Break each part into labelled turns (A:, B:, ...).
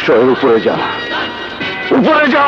A: সর উপরে যা, উপরে যা।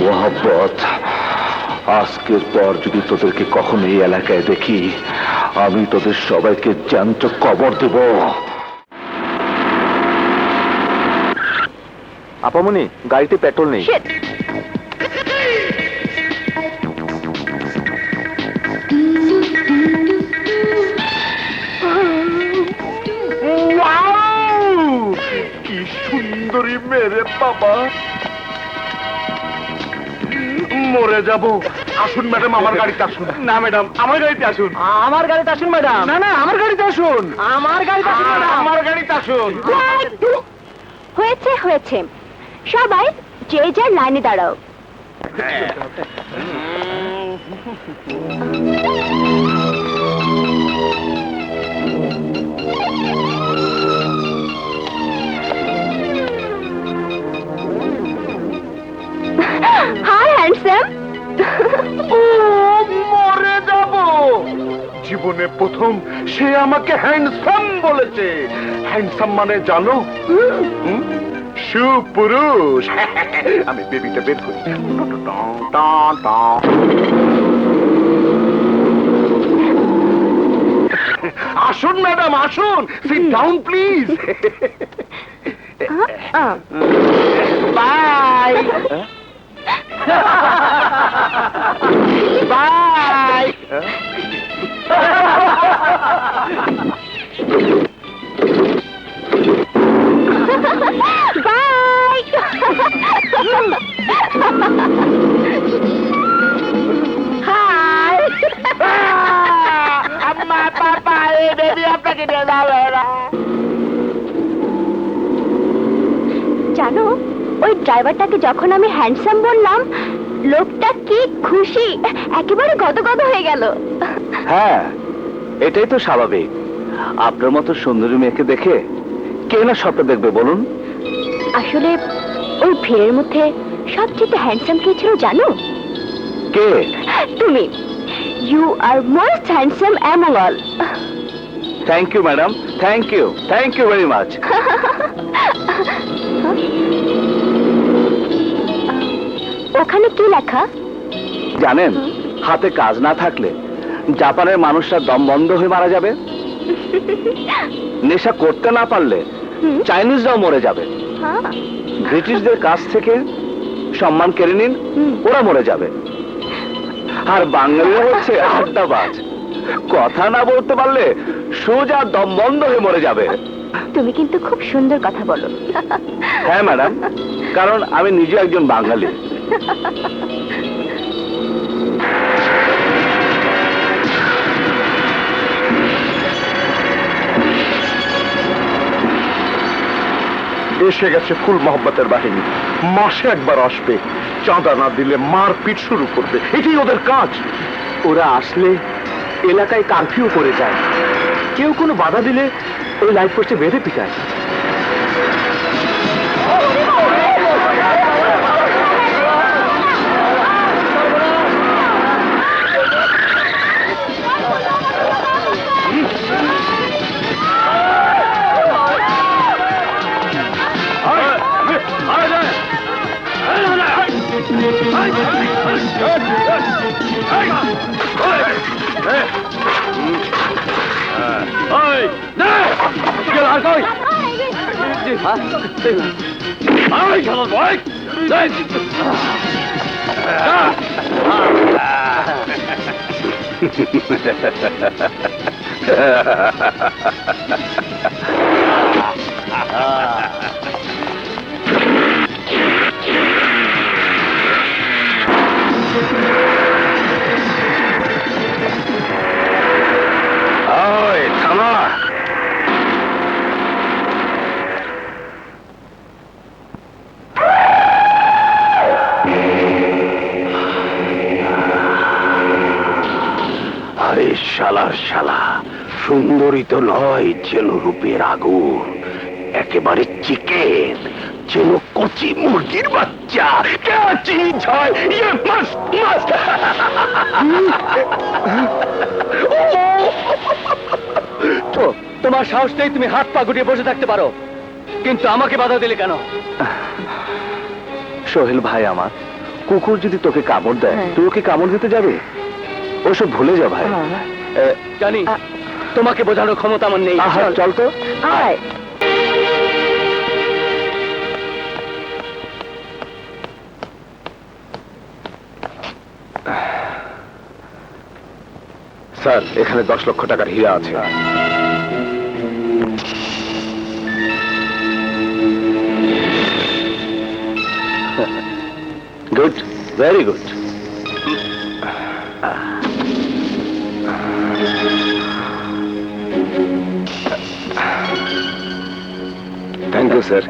A: মোহাব্বত, আজকের পর যদি তোদেরকে কখনো এই এলাকায় দেখি, আমি তোদের সবাইকে জ্যান্ত কবর দেব। আপামনি, গাড়িতে পেট্রোল নেই। কি সুন্দরী মেরে বাবা, মরে যাব। আসুন ম্যাডাম, আমার গাড়িতে আসুন। না ম্যাডাম, আমার গাড়িতে আসুন। আমার গাড়িতে আসুন ম্যাডাম। না না, আমার গাড়িতে আসুন। আমার গাড়িতে আসুন ম্যাডাম। আমার গাড়িতে আসুন।
B: হয়েছে হয়েছে, সবাই যে যার লাইনে দাঁড়াও। Hi handsome.
A: মরে যাব। জীবনে প্রথম সে আমাকে হ্যান্ডসাম বলেছে। হ্যান্ডসাম মানে জানো? সুপুরুষ। আমি বেবিটা বের করি। আসুন ম্যাডাম, আসুন। Sit down please. Bye bye.
B: Bye. Hi.
A: আম্মা, পাপা, এই বেবি আপনাকে নিয়ে যাবে না।
B: জানো, ওই ওই ড্রাইভারটাকে যখন আমি হ্যান্ডসাম বললাম, লোকটা কি খুশি, একেবারে গদগদ হয়ে গেল।
C: হ্যাঁ, এটাই তো স্বাভাবিক। আপনার মতো সুন্দরী মেয়েকে দেখে কে না স্বপ্ন দেখবে বলুন?
B: আসলে ওই ভিড়ের মধ্যে সবচেয়ে হ্যান্ডসাম কে ছিল জানো?
C: কে?
B: তুমি। You are most handsome among all.
C: Thank you madam, thank you very much.
B: ওখানে কি লেখা?
C: জানেন, হাতে কাজ না থাকলে জাপানের মানুষরা দম বন্ধ হয়ে মারা যাবে। নেশা করতে না পারলে চাইনিজরাও মরে যাবে।
B: হ্যাঁ।
C: ব্রিটিশদের কাছ থেকে সম্মান কেড়ে নিন, ওরা মরে যাবে। আর বাঙালিরা হচ্ছে আড্ডাবাজ, কথা না বলতে পারলে সোজা দম বন্ধ হয়ে মরে যাবে।
B: তুমি কিন্তু খুব সুন্দর কথা বলো।
C: হ্যাঁ ম্যাডাম, কারণ আমি নিজে একজন বাঙালি।
A: এসে গেছে ফুল মোহব্বতের বাহিনী। মাসে একবার আসবে, চাঁদা না দিলে মারপিট শুরু করবে, এটাই ওদের কাজ।
C: ওরা আসলে এলাকায় কারফিউ করে যায়, কেউ কোনো বাধা দিলে ওই লাইট পোস্টে বেঁধে পিটায়।
A: আরে শালার শালা, সুন্দরী তো নয়, যেন রূপের আগুন, একেবারে চিকেন, যেন কচি মুরগির বাচ্চা। क्या चीज है ये? मस्त मस्त।
C: তো তোমার সাহস নেই, তুমি হাত পা গুটিয়ে বসে থাকতে পারো, কিন্তু আমাকে বাধা দিলে কেন? সোহেল ভাই আমার, কুকুর যদি তোকে কামড় দেয়, তুই ওকে কামড় দিতে যাবে? ওসব ভুলে যা ভাই। জানি তোমাকে বোঝানোর ক্ষমতা আমার নেই। চল তো।
B: আয়।
A: স্যার, এখানে 10 লক্ষ টাকার হীরা আছে।
C: Good, very good.
A: Thank you sir.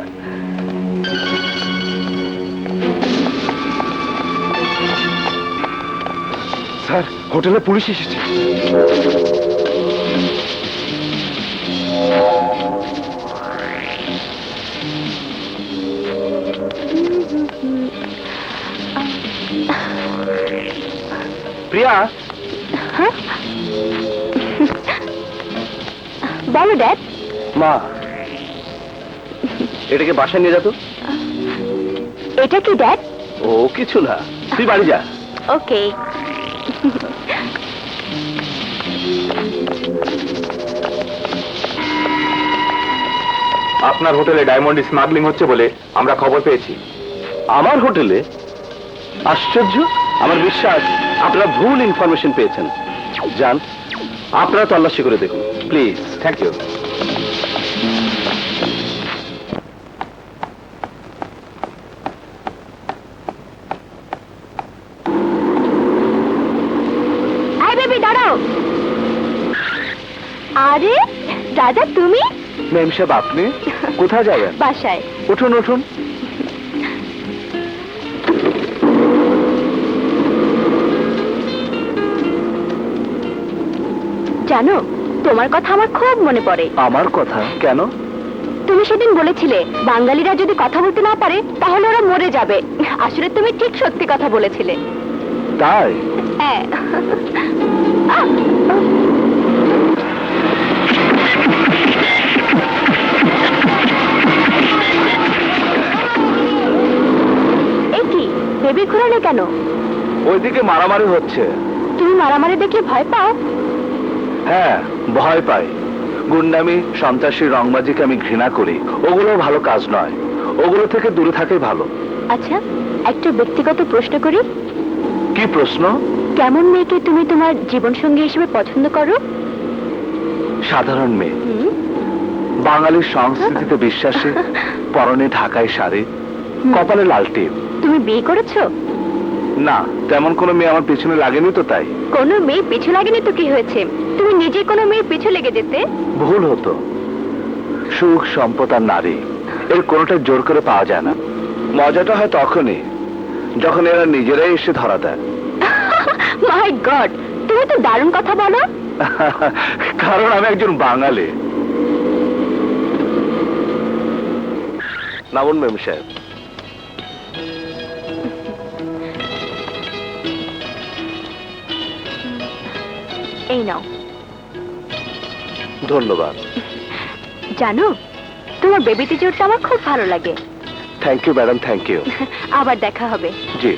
A: Sir, হোটেলে পুলিশ এসেছে।
C: প্রিয়া,
B: বলো ড্যাড।
C: মা, এটাকে বাসায় নিয়ে যা তো।
B: এটা কি ড্যাড?
C: ও কিছু না, তুই বাড়ি যা।
B: ওকে।
A: আপনার হোটেলে ডায়মন্ড স্মাগলিং হচ্ছে বলে আমরা খবর পেয়েছি।
C: আমার হোটেলে? আশ্চর্য, আমার বিশ্বাস আপনারা ভুল ইনফরমেশন পেয়েছেন। যান, আপনারা তল্লাশি করে দেখুন প্লিজ।
A: Thank you.
B: আই বেবি দাঁড়াও। আরে রাজা, তুমি?
C: মেম সাহেব, আপনি কোথায় যাবেন?
B: বাসায়।
C: উঠুন উঠুন।
B: জানো, তোমার কথা আমার খুব মনে পড়ে।
C: আমার কথা কেন?
B: তুমি সেদিন বলেছিলে বাঙালিরা যদি কথা বলতে না পারে তাহলে ওরা মরে যাবে। আসলে তুমি ঠিক সত্যি কথা বলেছিলে।
C: তাই?
B: হ্যাঁ। এ কি, বেবি ঘুরালে কেন?
C: ওইদিকে মারামারি হচ্ছে।
B: তুমি মারামারি দেখলে ভয় পাও?
C: হ্যাঁ, ভয় পাই। গুন্ডামি, সন্ত্রাসী, রংবাজিকে আমি ঘৃণা করি। ওগুলো ভালো কাজ নয়। ওগুলো থেকে দূরে থাকাই ভালো।
B: আচ্ছা, একটা ব্যক্তিগত প্রশ্ন করি।
C: কি প্রশ্ন?
B: কেমন মেয়েকে তুমি তোমার জীবন সঙ্গী হিসেবে পছন্দ করো?
C: সাধারণ মেয়ে,
B: হুম,
C: বাঙালির সংস্কৃতিতে বিশ্বাসী, পরনে ঢাকায় শাড়ি, কপালে লাল টিপ।
B: তুমি বিয়ে করেছো?
C: না, তেমন কোনো মেয়ে আমার পিছনে লাগেনি তো, তাই।
B: কোনো মেয়ে পিছু লাগেনি তো কি হয়েছে? তুমি নিজে কোনো মেয়ে পিছু লেগে যেতে।
C: ভুল হতো। সুখ, সম্পদ আর নারী, এর কোনোটাই জোর করে পাওয়া যায় না। মজাটা হয় তখনই যখন এরা নিজেরাই এসে ধরা দেয়।
B: মাই গড, তুমি তো দারুণ কথা বলো।
C: কারণ আমি একজন বাঙালি। নামুন মেম সাহেব।
B: এই নাও।
C: ধন্যবাদ।
B: জানো, তোমার বেবিতে জোরটা আমার খুব ভালো লাগে।
C: Thank you madam, thank you.
B: আবার দেখা হবে।
C: জি।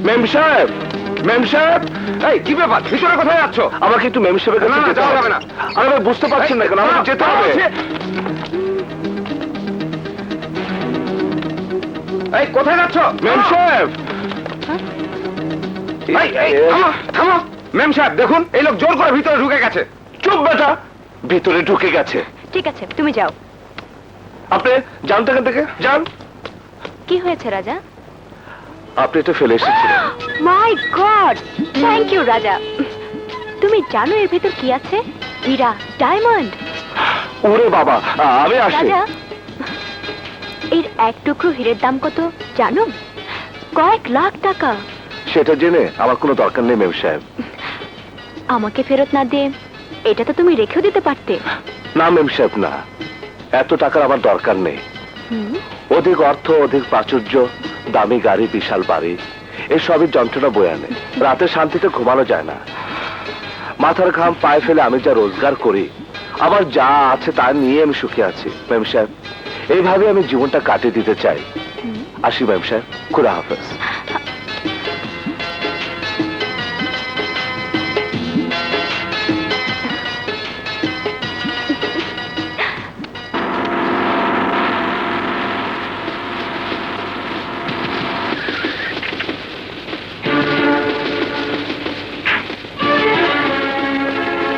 C: মেম সাহেব, মেম সাহেব,
A: এই কি ব্যাপার, ভিতরে কোথায় যাচ্ছ?
C: আমাকে একটু মেম সাহেবের কাছে
A: না,
C: যেতে
A: যাওয়া
C: হবে।
A: যাবে না।
C: আরে ভাই, বুঝতে পারছেন না কেন? আমাকে যেতে হবে।
A: এই কোথায় যাচ্ছ?
C: মেম সাহেব।
A: এই, এই, থামো, থামো। মেম সাহেব দেখুন, এই লোক জোর করে ভিতরে ঢুকে গেছে।
C: চুপ বেটা, ভিতরে ঢুকে গেছে।
B: ঠিক আছে, তুমি যাও।
C: আপনি যান তো এখান থেকে, যান।
B: কি হয়েছে রাজা?
C: আপনি এটা ফেলে এসেছিলেন।
B: মাই গড, থ্যাংক ইউ রাজা। তুমি জানো এর ভেতর কি আছে? হীরা, ডায়মন্ড।
C: ওরে বাবা, আমি আসি।
B: রাজা, এর এক টুকরো হীরের দাম কত জানো? কয়েক লাখ টাকা।
C: সেটা জেনে আমার কোনো দরকার নেই মেম সাহেব।
B: আমাকে ফেরত না দিয়ে এটা তো তুমি রেখেও দিতে পারতে।
C: না মেম সাহেব, না, এত টাকার আমার দরকার নেই।
B: হুম,
C: অধিক অর্থ, অধিক প্রাচুর্য, দামি গাড়ি, বিশাল বাড়ি, এসবই যন্ত্রণা বয়ে আনে। রাতে শান্তিতে ঘুমানো যায় না। মাথার ঘাম পায়ে ফেলে আমি যা রোজগার করি, আমার যা আছে তা নিয়ে আমি সুখী আছি মেম সাহেব। এইভাবে আমি জীবনটা কাটিয়ে দিতে চাই।
B: হুম।
C: আসি মেম সাহেব, খুদা হাফেজ।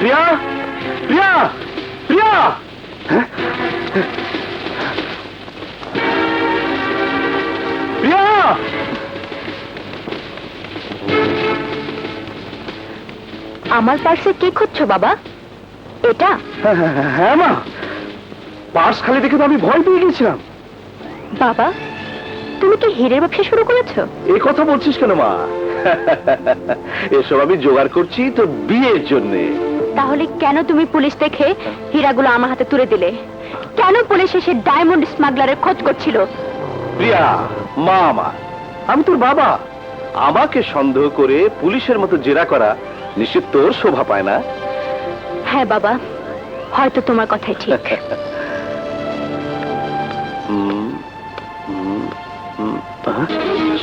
C: প্রিয়া, প্রিয়া, প্রিয়া। প্রিয়া।
B: আমার পার্সে কি খুঁজছো বাবা? এটা?
C: হ্যাঁ মা, পার্স খালি দেখে তো আমি ভয় পেয়ে গেছিলাম।
B: বাবা, তুমি কি হীরের ব্যবসা শুরু করেছো?
C: এই কথা বলছিস কেন মা? এসব আমি জোগাড় করছি তো বিয়ের জন্যে।
B: তাহলে কেন তুমি পুলিশ দেখে হীরাগুলো আমার হাতে তুলে দিলে? কেন পুলিশ এসে ডায়মন্ড স্মাগলারের খোঁজ করছিল?
C: প্রিয়া, মা আমার, আমি তোর বাবা। আমাকে সন্দেহ করে পুলিশের মতো জেরা করা নিশ্চিত তোর শোভা পায় না।
B: হ্যাঁ বাবা, হয়তো তোমার কথাই ঠিক।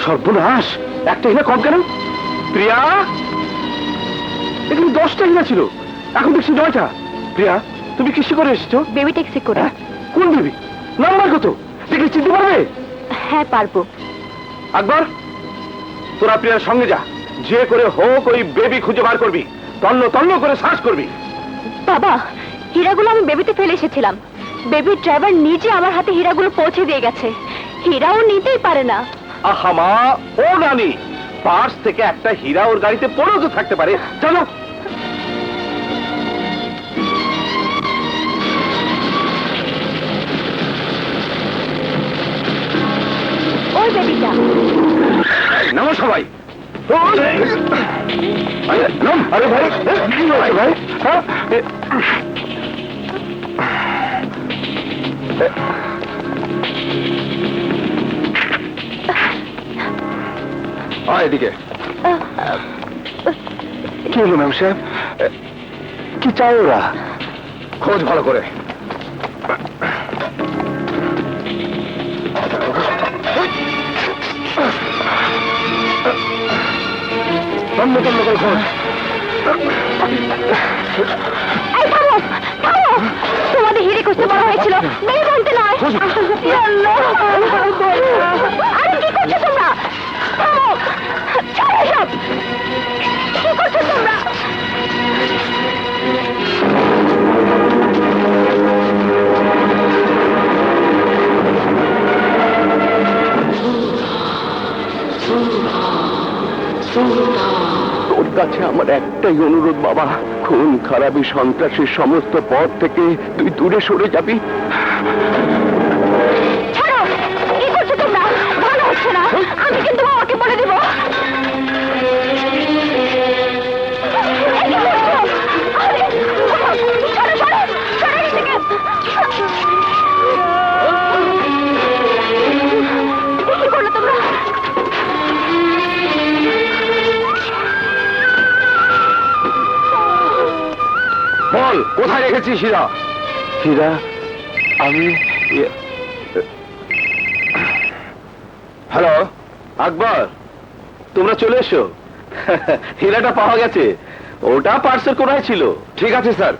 C: সর্বনাশ, একটা হীরা কম কেন? প্রিয়া, এখানে 10টা হীরা ছিল, এখন দেখছি 9টা। প্রিয়া, তুমি কিসে করে এসেছো?
B: বেবি ট্যাক্সি করে।
C: হ্যাঁ? কোন বেবি? নাম্বার কত? দেখলে চিনতে পারবে?
B: হ্যাঁ পারবো।
C: আকবর, তোরা প্রিয়ার সঙ্গে যা, যে করে হোক ওই বেবি খুঁজে বার করবি, তন্ন তন্ন করে সার্চ করবি।
B: বাবা, হীরাগুলো আমি বেবিতে ফেলে এসেছিলাম। বেবির ড্রাইভার নিজে আমার হাতে হীরাগুলো পৌঁছে দিয়ে গেছে। হীরাও নিতেই পারে না।
C: আহা মা, ও নানি, পার্স থেকে একটা হীরা ওর গাড়িতে পড়েও তো থাকতে পারে। চলো। আরে ভাই কি হয়েছে ভাই? হ্যাঁ? এদিকে কি হলো ম্যাম সাহেব? কি চাই ওরা? খোঁজ ভালো করে। তন্ন তন্ন করে খোঁজ।
B: এই থামো, থামো। তোমাদের হিরে খুঁজতে বলা হয়েছিল, মেয়ে বলতে নয়। ইয়া আল্লাহ। আরে কি করছো তোমরা? থামো, ছাড়ো এসব। কি করছো তোমরা?
A: তোর কাছে আমার একটাই অনুরোধ বাবা, খুন খারাপি সন্ত্রাসের সমস্ত পথ থেকে তুই দূরে সরে যাবি।
B: ছাড়ো, কি করছো তোমরা? ভালো হচ্ছে না। আমি কিন্তু বাবাকে বলে দেবো। এই কি করছো? আরে, সরো, সরো, সরো এখান থেকে। কি করলে তোমরা?
C: বল কোথায় রেখেছিস হীরা? হীরা আমি হ্যালো আকবর, তোমরা চলে এসো। হীরাটা পাওয়া গেছে, ওটা পার্সেল কোথায় ছিল? ঠিক আছে স্যার।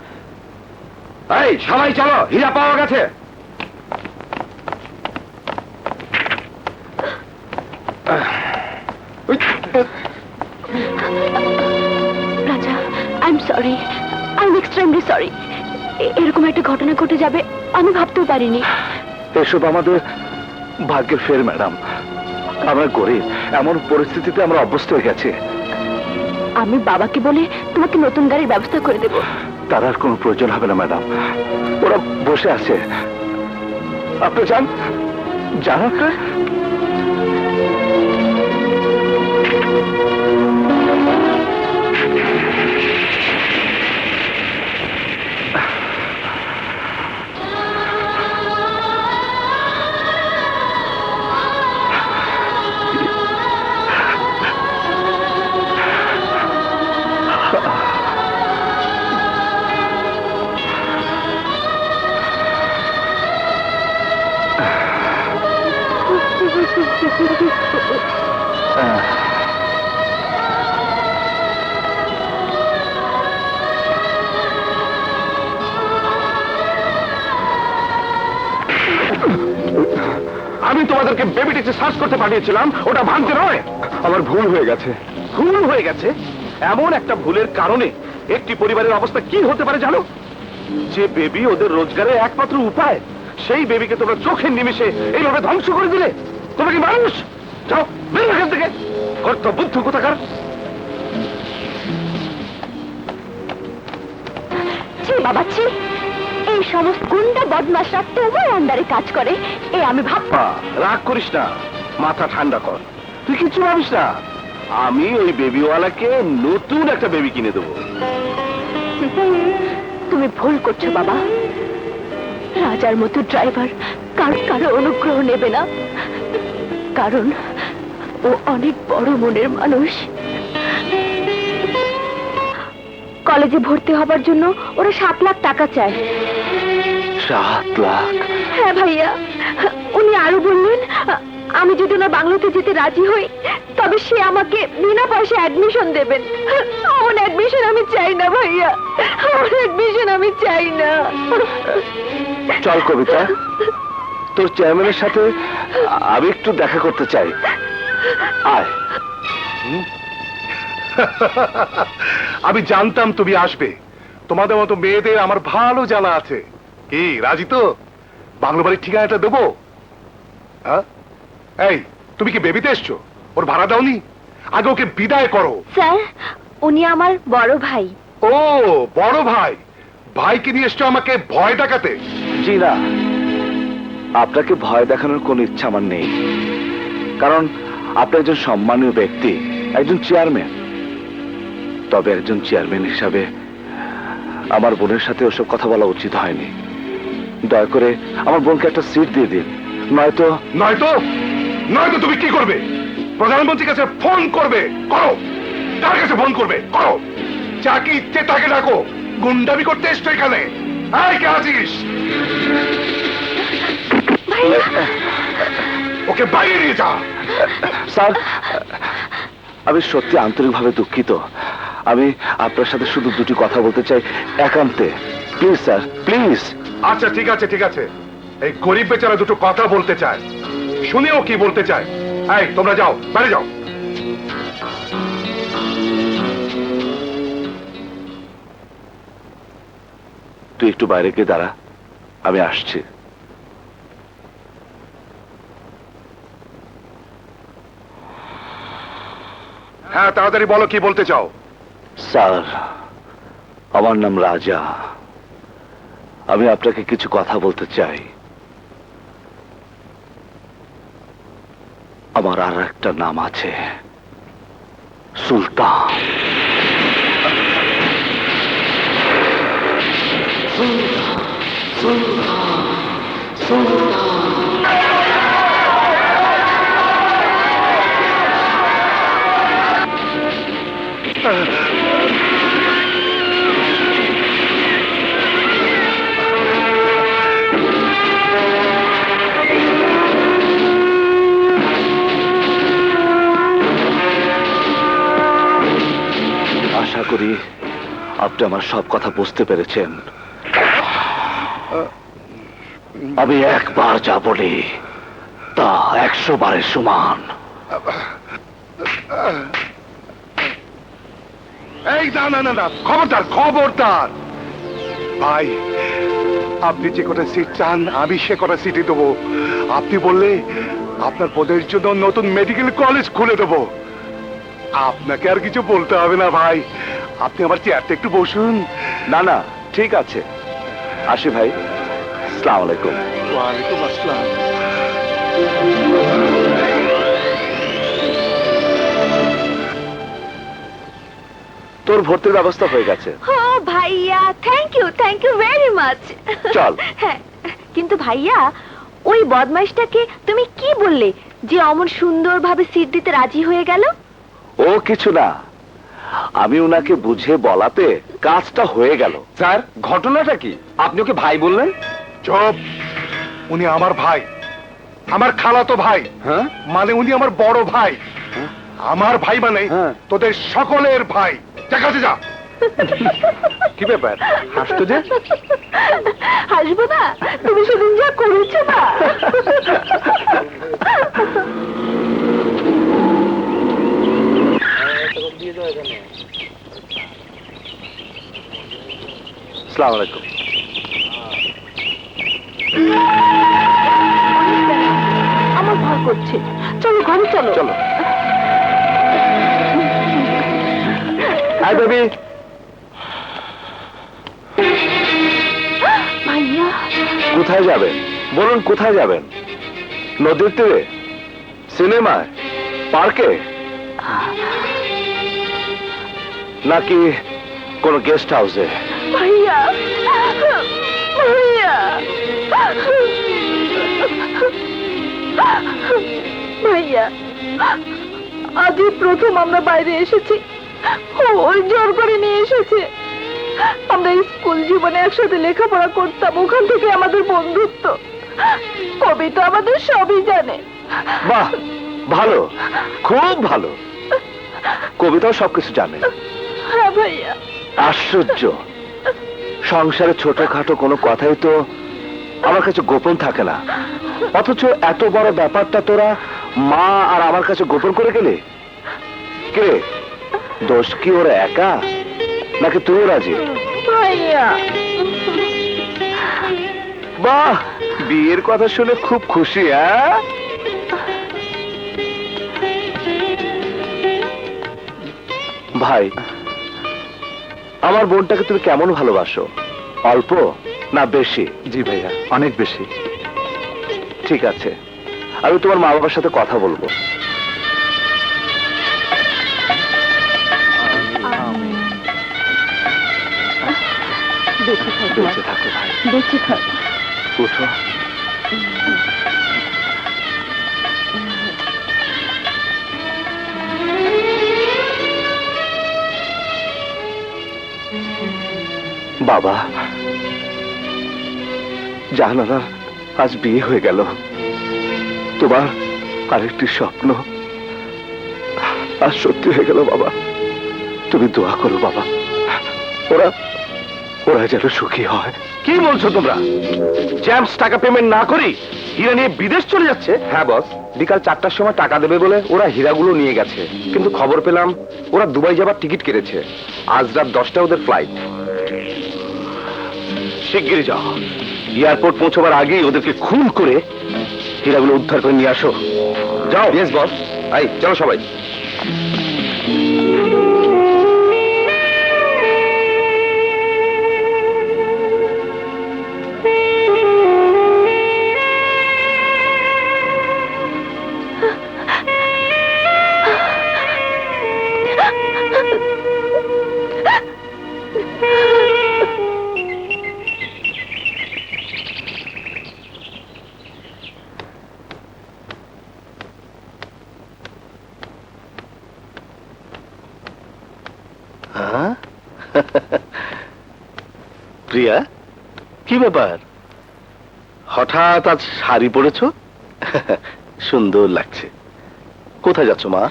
C: এই সবাই চলো, হীরা পাওয়া গেছে।
B: রাজা, I am sorry, I am extremely sorry. এরকম একটা ঘটনা ঘটে যাবে আমি ভাবতেও পারিনি।
C: এসব আমাদের ভাগ্যের ফের ম্যাডাম। আমরা গরিব, এমন পরিস্থিতিতে আমরা অভ্যস্ত হয়ে গেছি।
B: আমি বাবাকে বলে তোমাকে নতুন গাড়ির ব্যবস্থা করে দেব।
C: তার আর কোনো প্রয়োজন হবে না ম্যাডাম, ওরা বসে আছে। আপনি যান, যান আপনি। আমি তোমাদেরকে বেবিটিতে সার্চ করতে পাঠিয়েছিলাম, ওটা ভাঙতে নয়। আমার ভুল হয়ে গেছে। ভুল হয়ে গেছে? এমন একটা ভুলের কারণে একটি পরিবারের অবস্থা কি হতে পারে জানো? যে বেবি ওদের রোজগারের একমাত্র উপায়, সেই বেবিকে তোমরা চোখের নিমেষে এইভাবে ধ্বংস করে দিলে। তোমরা কি মানুষ? যাও বেরো এখান থেকে, কর্ত বুদ্ধ কোথাকার।
B: ছি বাবা, ছি। এই সমস্ত গুন্ডা বদমাশরা তোমার আন্ডারে কাজ করে, এ আমি ভাববা।
C: রাগ করিস না, মাথা ঠান্ডা কর। তুই কিচ্ছু ভাবিস না, আমি ওই বেবিওয়ালাকে নতুন একটা বেবি কিনে দেবো।
B: তুমি ভুল করছো বাবা। রাজার মতো ড্রাইভার কারো কারো অনুগ্রহ নেবে না, কারণ ও অনেক বড় মনের মানুষ। কলেজে ভর্তি হবার জন্য ওরা 7 লাখ টাকা চায়।
C: 7 লাখ?
B: হ্যাঁ ভাইয়া, উনি আরো বললেন আমি যদি ওনার বাংলোতে যেতে রাজি হই তবে সে আমাকে বিনা পয়সা অ্যাডমিশন দেবেন। আমার অ্যাডমিশন আমি চাই না ভাইয়া, আমার অ্যাডমিশন আমি চাই না।
C: চল কবিতা, তোর চেয়ারম্যানের সাথে আমি একটু দেখা করতে চাই। আয়।
D: আমি জানতাম তুমি আসবে। তোমাদের মতো মেয়েদের আমার ভালো জানা আছে। কি রাজি তো? বাংলো বাড়ির ঠিকানাটা দেবো? হ্যাঁ? এই তুমি কি বেবিতে এসছো? ওর ভাড়া দাওনি? আগে ওকে বিদায় করো।
B: স্যার, উনি আমার বড় ভাই।
D: ও বড় ভাই, ভাইকে নিয়ে এসছো আমাকে ভয় দেখাতে?
C: জি না, আপনাকে ভয় দেখানোর কোনো ইচ্ছা আমার নেই, কারণ আপনি একজন সম্মানীয় ব্যক্তি। একজন চেয়ারম্যান। তবে একজন চেয়ারম্যান হিসাবে আমার বোনের সাথে ওসব কথা বলা উচিত হয়নি। দয়া করে আমার বোনকে একটা সিট দিয়ে দিন, নয়তো
D: নয়তো নয়তো তুমি কি করবে? প্রধানমন্ত্রীর কাছে ফোন করবে? করো। কার কাছে ফোন করবে? করো। যাকে ইচ্ছে তাকে ডাকো। গুন্ডামি করতে এসছো এখানে? এই কে আছিস? ওকে বাইরে নিয়ে যা।
C: স্যার, আমি সত্যি আন্তরিকভাবে দুঃখিত। আমি আপনার সাথে শুধু দুটি কথা বলতে চাই, একান্তে। Please sir, please.
D: আচ্ছা ঠিক আছে ঠিক আছে, এই গরিব বেচারা দুটো কথা বলতে চায়, শুনেও কি বলতে চায়। এই তোমরা যাও, বাইরে যাও।
C: তুই একটু বাইরে গিয়ে দাঁড়া, আমি আসছি।
D: হ্যাঁ তাড়াতাড়ি বলো, কি বলতে চাও?
C: স্যার, আমার নাম রাজা। আমি আপনাকে কিছু কথা বলতে চাই। আমার আর একটা নাম আছে, সুলতান। আশা করি আপনি আমার সব কথা বুঝতে পেরেছেন। আমি একবার যা বলি তা 100 বারের সমান।
D: এই না না না না, খবরদার খবরদার। ভাই, আপনি যে কটা সিট চান আমি সে কটা সিটই দেবো। আপনি বললে আপনার পদের জন্য নতুন মেডিকেল কলেজ খুলে দেবো। আপনাকে আর কিছু বলতে হবে না ভাই, আপনি আমার চেয়ারটা একটু বসুন।
C: না না, ঠিক আছে। আসি ভাই, আসসালামু আলাইকুম।
D: ওয়ালাইকুম আসসালাম।
C: তোর ভর্তির ব্যবস্থা হয়ে গেছে।
B: ও ভাইয়া, থ্যাংক ইউ ভেরি মাচ।
C: চল।
B: হ্যাঁ, কিন্তু ভাইয়া, ওই বদমাইশটাকে তুমি কি বললে যে অমন সুন্দরভাবে সিট দিতে রাজি হয়ে গেল?
C: ও কিছু না, আমি ওনাকে বুঝে বলাতে কাজটা হয়ে গেল।
E: স্যার, ঘটনাটা কি? আপনি ওকে ভাই বললেন?
D: চুপ। উনি আমার ভাই, আমার খালাতো ভাই।
E: হ্যাঁ?
D: মানে উনি আমার বড় ভাই। আমার ভাই মানে
E: হ্যাঁ।
D: তোদের সকলের ভাই। যা কাছে যা।
E: কি ব্যাপার, হাসতো যে?
B: হাসবো না? তুমি সেদিন যা করেছো না।
C: আসসালামু আলাইকুম।
B: আমার ভয় করছে, চলো ঘরে চলো।
C: চলো। Hi baby.
B: ভাইয়া,
C: কোথায় যাবেন বলুন? কোথায় যাবেন? নদীর তীরে, সিনেমায়, পার্কে, নাকি কোন গেস্ট হাউসে?
B: ভাইয়া, ভাইয়া, ভাইয়া, আজই প্রথম আমরা বাইরে এসেছি। ওই জোর করে নিয়ে এসেছে। আমরা স্কুল জীবনে একসাথে লেখাপড়া করতাম, ওখান থেকে আমাদের বন্ধুত্ব। কবিতা আমাদের সবই জানে।
C: বাহ, ভালো, খুব ভালো। কবিতাও সবকিছু জানে।
B: হ্যাঁ ভাইয়া।
C: আশ্চর্য, সংসারে ছোটখাটো কোনো কথাই তো আমার কাছে গোপন থাকে না, অথচ এত বড় ব্যাপারটা তোরা মা আর আমার কাছে গোপন করে গেলে। কে দোষ? কি ওরা একা, নাকি তুইও রাজি?
B: ভাইয়া,
C: বাহ, বিয়ের কথা শুনে খুব খুশি। হ্যাঁ, ভাই, আমার বোনটাকে তুমি কেমন ভালোবাসো? অল্প না বেশি?
E: জি ভাইয়া, অনেক বেশি।
C: ঠিক আছে, আমি তোমার মা বাবার সাথে কথা বলবো।
B: বেঁচে থাক মা।
C: বেঁচে থাকো ভাই।
B: বেঁচে থাক।
C: উঠো। বাবা, জাহানারা আজ বিয়ে হয়ে গেল। তোমার আরেকটি স্বপ্ন আজ সত্যি হয়ে গেল বাবা। তুমি দোয়া করো বাবা, ওরা ওরা যেন সুখী হয়। কি বলছো তোমরা? জ্যাম্পস টাকা পেমেন্ট না করি হীরা নিয়ে বিদেশ চলে যাচ্ছে? হ্যাঁ বস, বিকাল 4টার সময় টাকা দেবে বলে ওরা হীরাগুলো নিয়ে গেছে, কিন্তু খবর পেলাম ওরা দুবাই যাবার টিকিট কেটেছে। আজ রাত 10টায় ওদের ফ্লাইট। শিগগিরই যাও, এয়ারপোর্ট পৌঁছবার আগেই ওদেরকে খুন করে হীরাগুলো উদ্ধার করে নিয়ে আসো। যাও। Yes boss. এই চলো সবাই। প্রিয়া, কি ব্যাপার? হঠাৎ আজ শাড়ি পরেছো? সুন্দর লাগছে। কোথায় যাচ্ছ মা?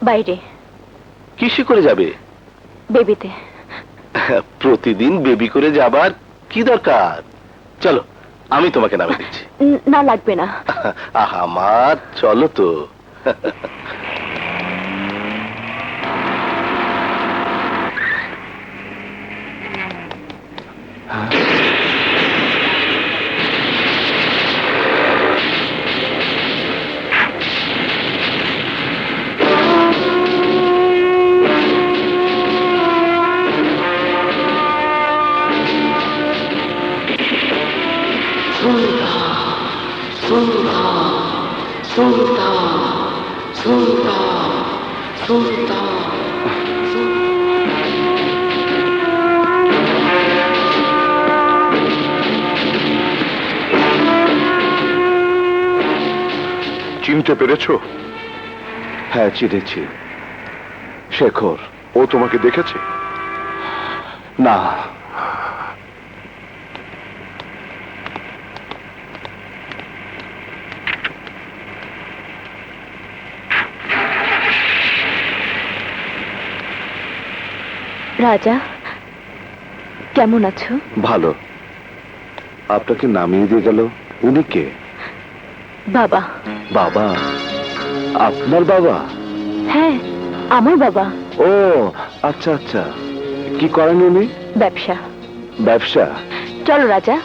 B: বাইরে
C: কিসে করে যাবে?
B: বেবিতে।
C: প্রতিদিন বেবি করে যাবার কি দরকার? চলো, আমি তোমাকে নামে দিচ্ছি।
B: না, লাগবে না।
C: আহা মা, চলো তো।
D: চিনতে পেরেছো?
C: হ্যাঁ, চিনেছি। শেখর।
D: ও তোমাকে দেখেছে?
C: না।
B: রাজা, কেমন আছো?
C: ভালো। আপনাকে নামিয়ে দিয়ে গেল উনি কে?
B: বাবা।
C: বাবা? আপনার বাবা?
B: হ্যাঁ, আমার বাবা।
C: ও আচ্ছা আচ্ছা। কি করেন উনি?
B: ব্যবসা।
C: ব্যবসা?
B: চলো রাজা।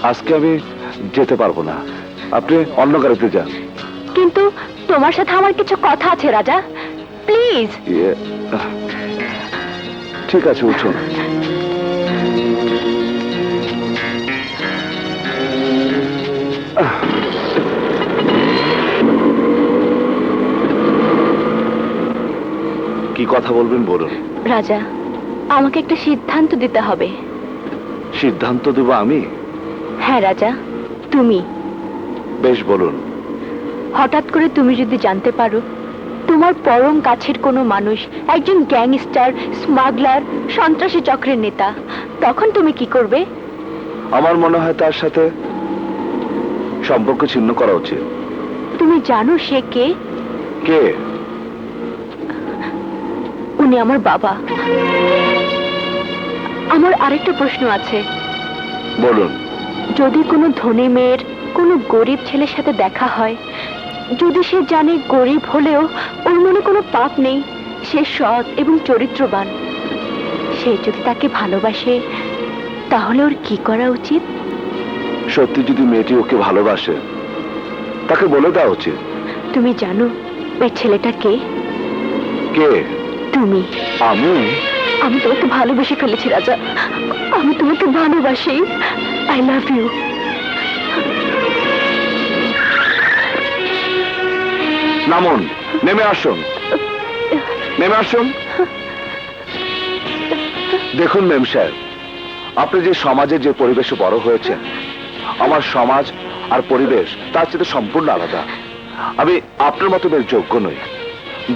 C: আজকে আমি যেতে পারবো না, আপনি অন্য গাড়িতে যান।
B: কিন্তু তোমার সাথে আমার কিছু কথা আছে রাজা, প্লিজ।
C: ঠিক আছে, উঠুন। কি কথা বলবেন বলুন।
B: রাজা, আমাকে একটা সিদ্ধান্ত দিতে হবে।
C: সিদ্ধান্ত দেব আমি?
B: হ্যাঁ রাজা, তুমি।
C: বেশ, বলুন।
B: হঠাৎ করে তুমি যদি জানতে পারো তোমার পরম কাছের কোনো মানুষ একজন গ্যাংস্টার, স্মাগলার, সন্ত্রাসী চক্রের নেতা, তখন তুমি কি করবে?
C: আমার মনে হয় তার সাথে সম্পর্ক ছিন্ন করা উচিত।
B: তুমি জানো সে কে?
C: কে?
B: উনি আমার বাবা। আমার আরেকটা প্রশ্ন আছে।
C: বলুন।
B: যদি কোনো ধনী মেয়ের কোনো গরিব ছেলের সাথে দেখা হয়, যদি সে জানে গরিব হলেও ওর মনে কোনো পাপ নেই, সে সৎ এবং চরিত্রবান, সে যদি তাকে ভালোবাসে, তাহলে ওর কি করা উচিত?
C: সত্যি যদি মেয়েটি ওকে ভালোবাসে, তাকে বলে দেওয়া উচিত।
B: তুমি জানো ওই ছেলেটা কে?
C: কে?
B: তুমি।
C: আমি?
B: আমি তোমাকে ভালোবেসে ফেলেছি রাজা, আমি তোমাকে ভালোবাসি। I love you.
C: নামুন, নেমে আসুন, নেমে আসুন। দেখুন মেম সাহেব, আপনি যে সমাজে যে পরিবেশে বড় হয়েছেন, আমার সমাজ আর পরিবেশ তার চেয়ে সম্পূর্ণ আলাদা। আমি আপনার মতো বেশ যোগ্য নই।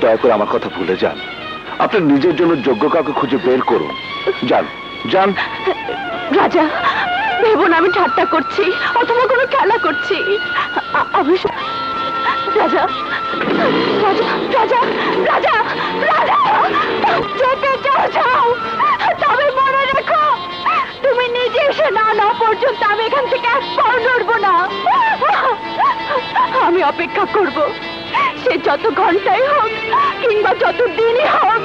C: দয়া করে আমার কথা ভুলে যান। আপনি নিজের জন্য যোগ্য কাউকে খুঁজে বের করুন। যান যান।
B: রাজা, ভেবো না আমি ঠাট্টা করছি অথবা কোনো খেলা করছি। আমি রাজা রাজা রাজা রাজা রাজা যেতে চাও যাও, তবে মনে রেখো তুমি নিজে এসে না না পর্যন্ত আমি এখান থেকে এক পাও নড়বো না। আমি অপেক্ষা করব, সে যত ঘন্টাই হোক কিংবা যত দিনই হোক।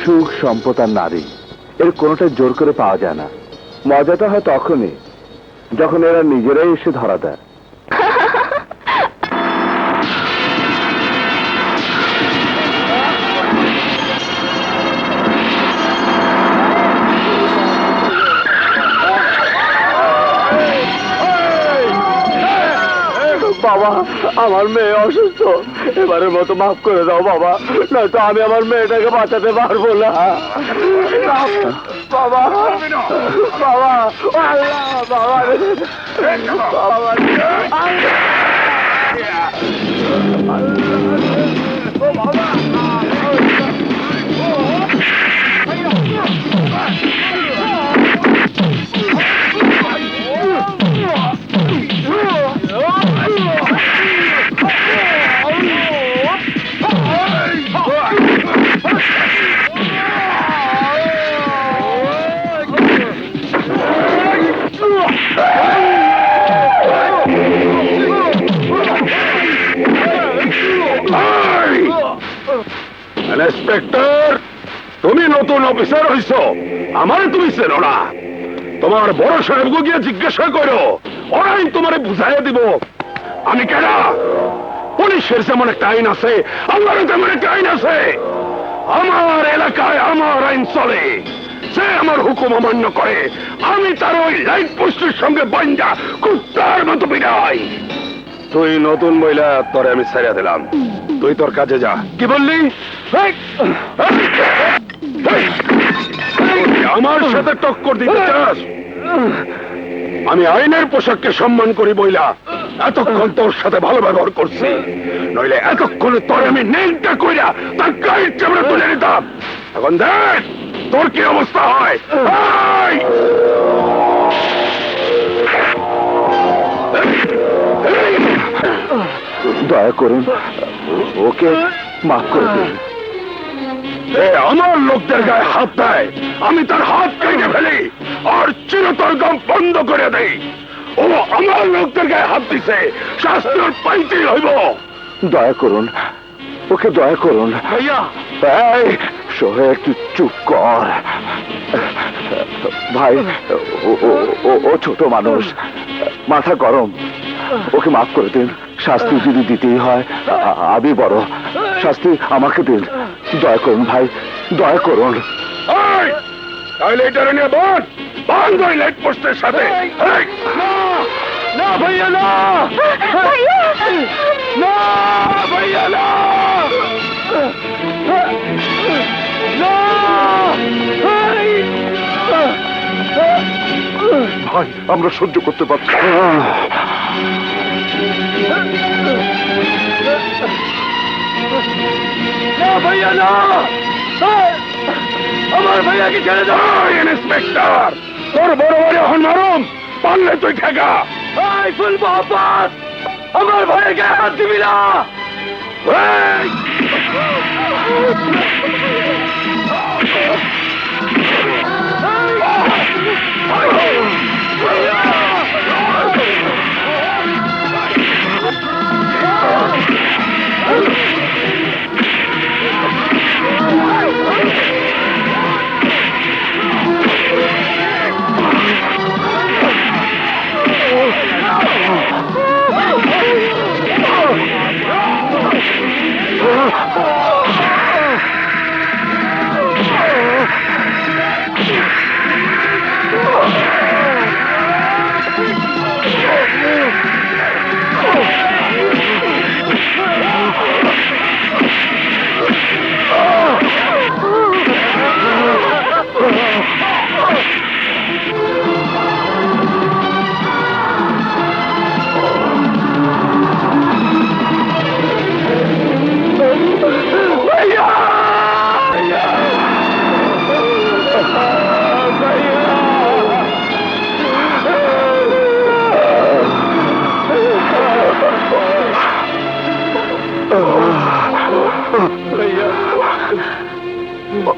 C: সুখ, সম্পদ আর নারী, এর কোনোটা জোর করে পাওয়া যায় না। মজাটা হয় তখনই যখন এরা নিজেরাই এসে ধরা দেয়। বাবা, আমার মেয়ে অসুস্থ, এবারের মতো মাফ করে দাও বাবা, নয়তো আমি আমার মেয়েটাকে বাঁচাতে পারবো না। বাবা বাবা, আল্লাহ বাবা, বাবা,
A: ইন্সপেক্টর, তুমি নতুন অফিসার হইছ, আমারে তুমি চেনো না। তোমার বড় সাহেবকে গিয়ে জিজ্ঞাসা করো, ওরাই তোমারে বুঝাইয়া দিব আমি কেনা। পুলিশের যেমন একটা আইন আছে, আমার তেমন একটা আইন আছে। আমার এলাকায় আমার আইন চলে, সে আমার হুকুম অমান্য করে আমি তার ওই লাইট পোস্টের সঙ্গে বাঞ্জা কুত্তার মতো বিদায়। তুই নতুন মহিলা, তোরে আমি ছেড়ে দিলাম, তুই তোর কাজে যা। কি বললি? আমার সাথে টক্কর দিতে চাস? আমি আইনের পোশাককে সম্মান করি বইলা এতক্ষণ তোর সাথে ভালো ব্যবহার করছি, নইলে এতক্ষণে তোর আমি নেংটা কইরা তার গায়ের চামড়া তুলে নিতাম। এখন দেখ তোর কি অবস্থা হয়।
C: দয়া করুন, ওকে মাফ করে দিন।
A: আমার লোকদের গায়ে হাত দেয়, আমি তার হাত কেটে ফেলি আর চিরতর গাম বন্ধ করে দেই। ও আমার লোকদের গায়ে হাত দিছে, শাস্তির পাইতেই হইব।
C: দয়া করুন, ওকে দয়া করুন।
A: ভাইয়া,
C: এই সোহেল, একটু চুপ কর ভাই। ও ছোট মানুষ, মাথা গরম, ওকে মাফ করে দিন। শাস্তি যদি দিতেই হয়, আমি বড়, শাস্তি আমাকে দিন। দয়া করুন ভাই, দয়া করুন।
A: তাহলে এটা নিয়ে বান্ধ ওই লাইট পোস্টের সাথে।
C: না ভাইয়া, না না ভাইয়া, না
A: ভাই, আমরা সহ্য করতে পারছি
C: না ভাইয়া, না, আমার ভাইয়াকে ছেড়ে দাও।
A: ইন্সপেক্টর, তোর বড় বড় এখন নরম, পারলে তুই ঠেকা।
C: ফুল মোহাম্মদ, আমার ভাইয়ের গায়ে হাত দিবি না।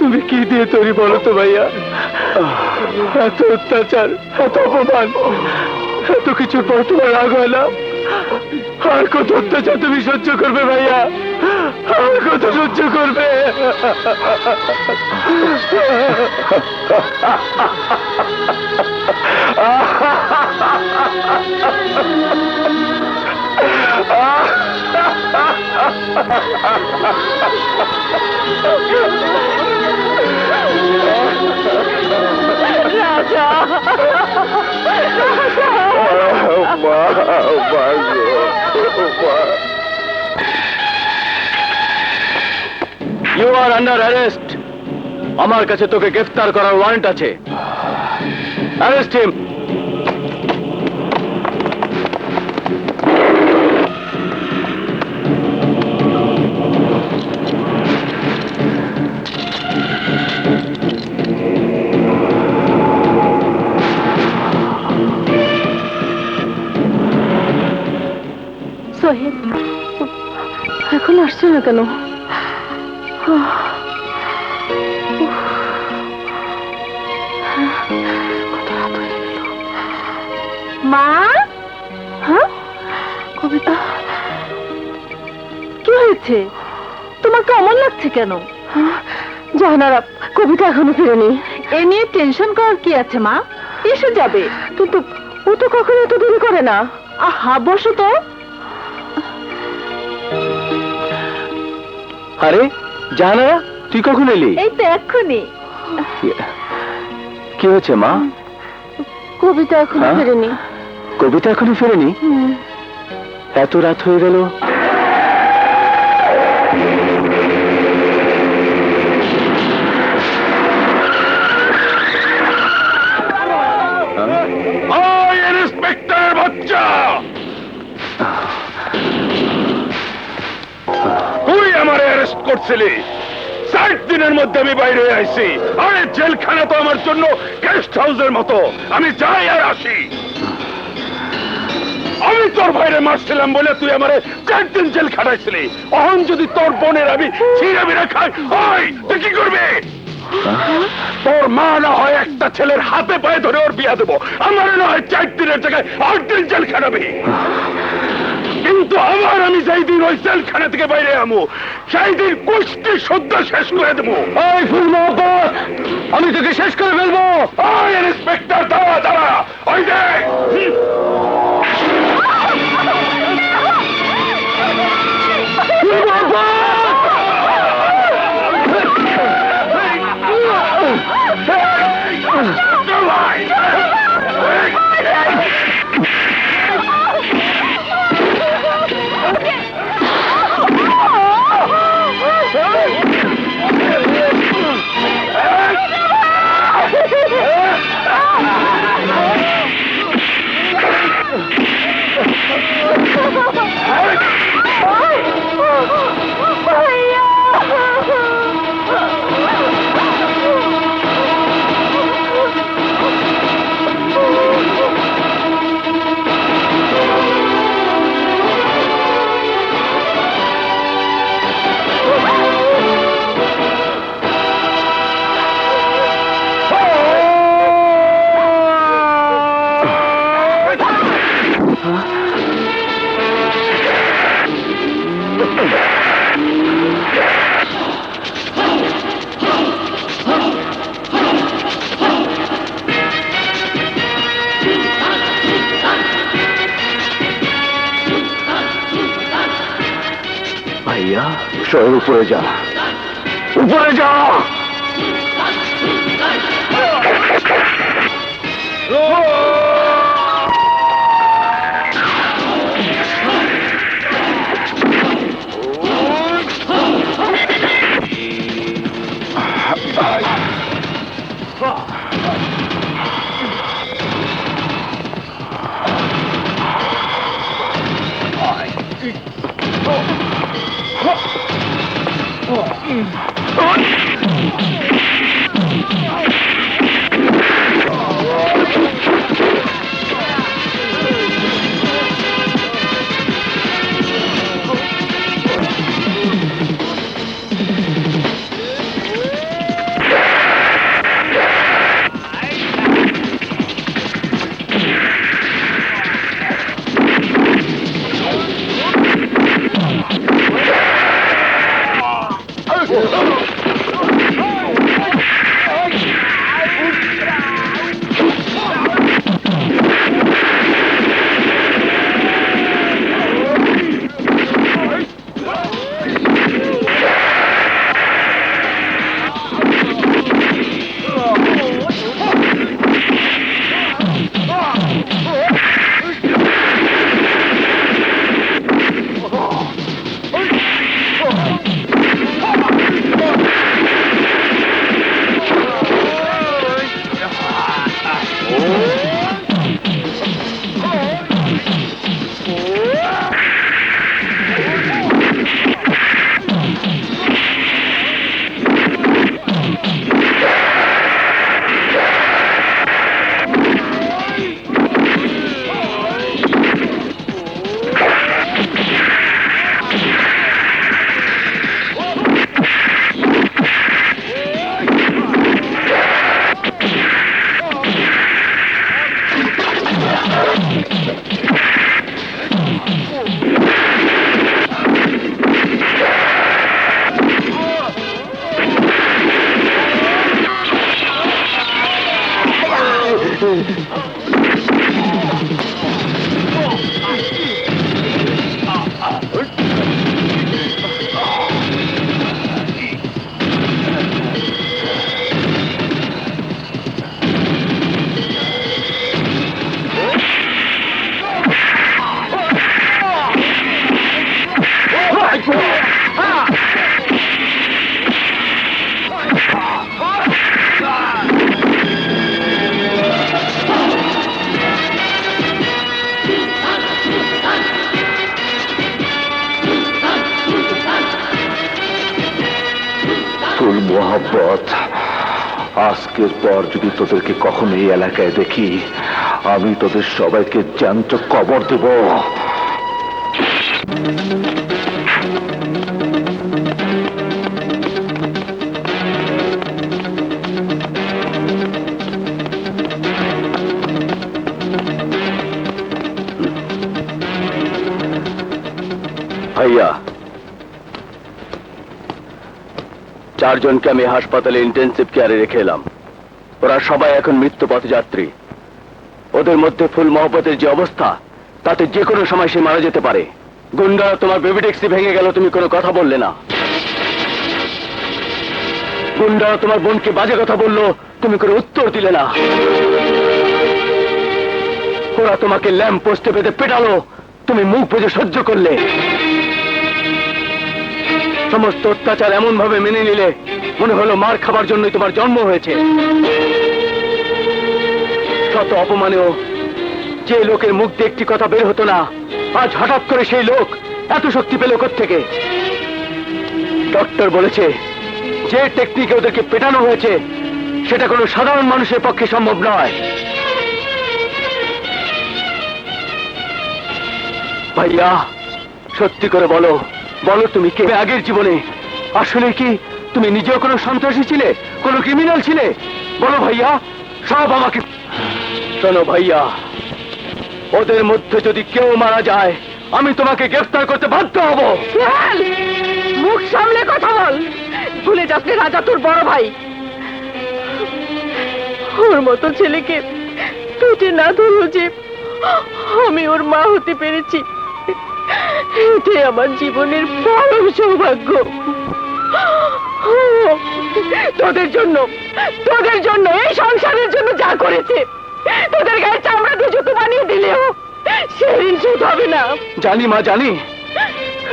C: তুমি কি দিয়ে তৈরি বলো তো ভাইয়া? এত অত্যাচার, এত অপমান, এত কিছুর পর তোমার রাগ হয় না? আর কত অত্যাচার তুমি সহ্য করবে ভাইয়া? আর কত সহ্য করবে?
B: রাজা,
C: ইউ আর আন্ডার অ্যারেস্ট। আমার কাছে তোকে গ্রেফতার করার ওয়ারেন্ট আছে। Arrest him.
B: সোহেল এখন আসছে না কেন? মা, হ্যাঁ কবিতা, কি হয়েছে? তোমাকে অমন লাগছে কেন? জাহানারা, কবিতা এখনো ফেরেনি। এ নিয়ে টেনশন করার কি আছে মা? এসে যাবে। কিন্তু ও তো কখনো এত দেরি করে না। আহা, বসো তো।
C: আরে জাহানারা, তুই কখন এলি?
B: এই তো এক্ষুনি।
C: কি হয়েছে মা?
B: কবিতা এখনো
C: হ্যাঁ?
B: ফেরেনি।
C: কবিতা এখনো ফেরেনি? এত রাত হয়ে গেল।
A: ওই ইন্সপেক্টর বাচ্চা, তুই আমার অ্যারেস্ট করছিলি। 60 দিনের মধ্যে আমি বাইরে আইছি। আরে জেলখানা তো আমার জন্য গেস্ট হাউসের মতো, আমি যাই আর আসি। আমি তোর ভাইরে মারছিলাম বলে তুই আমারে 4 দিন জেল খাটাইছিলি। অহন যদি তোর বোনের আমি ছিঁড়ে বিড়ে খাই, ওই তুই কি করবি? তোর মা না হয় একটা ছেলের হাতে পায়ে ধরে ওর বিয়া দেবো, আমার না হয় 4 দিনের জায়গায় 8 দিন জেল খাটাবি। কিন্তু আমার আমি যেই দিন ওই জেলখানা থেকে বাইরে আমু, সেই দিন কুষ্টি সদ্য শেষ করে দেবো।
C: ওই ফুল মোহাম্মদ, আমি তোকে শেষ করে ফেলবো।
A: ওই ইন্সপেক্টর, দাঁড়া দাঁড়া, ওই দেখ।
C: ভাইয়া, শোয়ের উপরে যা, উপরে যা। মোহব্বত, আজকের পর যদি তোদেরকে কখনো এই এলাকায় দেখি, আমি তোদের সবাইকে জ্যান্ত কবর দেব। ভাইয়া, চারজনকে আমি হাসপাতালে ইন্টেনসিভ কেয়ারে রেখে এলাম। ওরা সবাই এখন মৃত্যু পথযাত্রী। ওদের মধ্যে ফুল মহব্বতের যে অবস্থা, তাতে যে কোনো সময় সে মারা যেতে পারে। গুন্ডা, তোমার বেবি ট্যাক্সি ভেঙে গেল, তুমি কোনো কথা বললে না। গুন্ডা তোমার বোনকে বাজে কথা বললো, তুমি কোনো উত্তর দিলে না। ওরা তোমাকে ল্যাম্প পোস্টে বেঁধে পেটালো, তুমি মুখ বুজে সহ্য করলে। সমস্ত অত্যাচার এমন ভাবে মেনে নিলে মনে হলো মার খাবার জন্যই তোমার জন্ম হয়েছে। শত অপমানেও যে লোকের মুখ দিয়ে একটি কথা বের হতো না, আজ হঠাৎ করে সেই লোক এত শক্তি পেল থেকে। ডক্টর বলেছে যে টেকনিকে ওদেরকে পেটানো হয়েছে সেটা কোনো সাধারণ মানুষের পক্ষে সম্ভব নয়। ভাইয়া, সত্যি করে বলো, বলো তুমি কে? আগের জীবনে আসলে কি তুমি নিজেও কোনো সন্ত্রাসী ছিলে, কোনো ক্রিমিনাল ছিলে? বলো ভাইয়া, সব আমাকে। শোনো ভাইয়া, ওদের মধ্যে যদি কেউ মারা যায়, আমি তোমাকে গ্রেফতার করতে বাধ্য হব।
B: মুখ সামলে কথা বল। ভুলে যাস না, রাজা তোর বড় ভাই। ওর মতো ছেলেকে পেটে না ধরো যে আমি ওর মা হতে পেরেছি, এটাই আমার জীবনের পরম সৌভাগ্য। তোদের জন্য এই সংসারের জন্য যা করেছে, তোদের গায়ে চামড়া দিয়ে জুতো বানিয়ে দিলেও সে ঋণ শোধ হবে না।
C: জানি মা, জানি,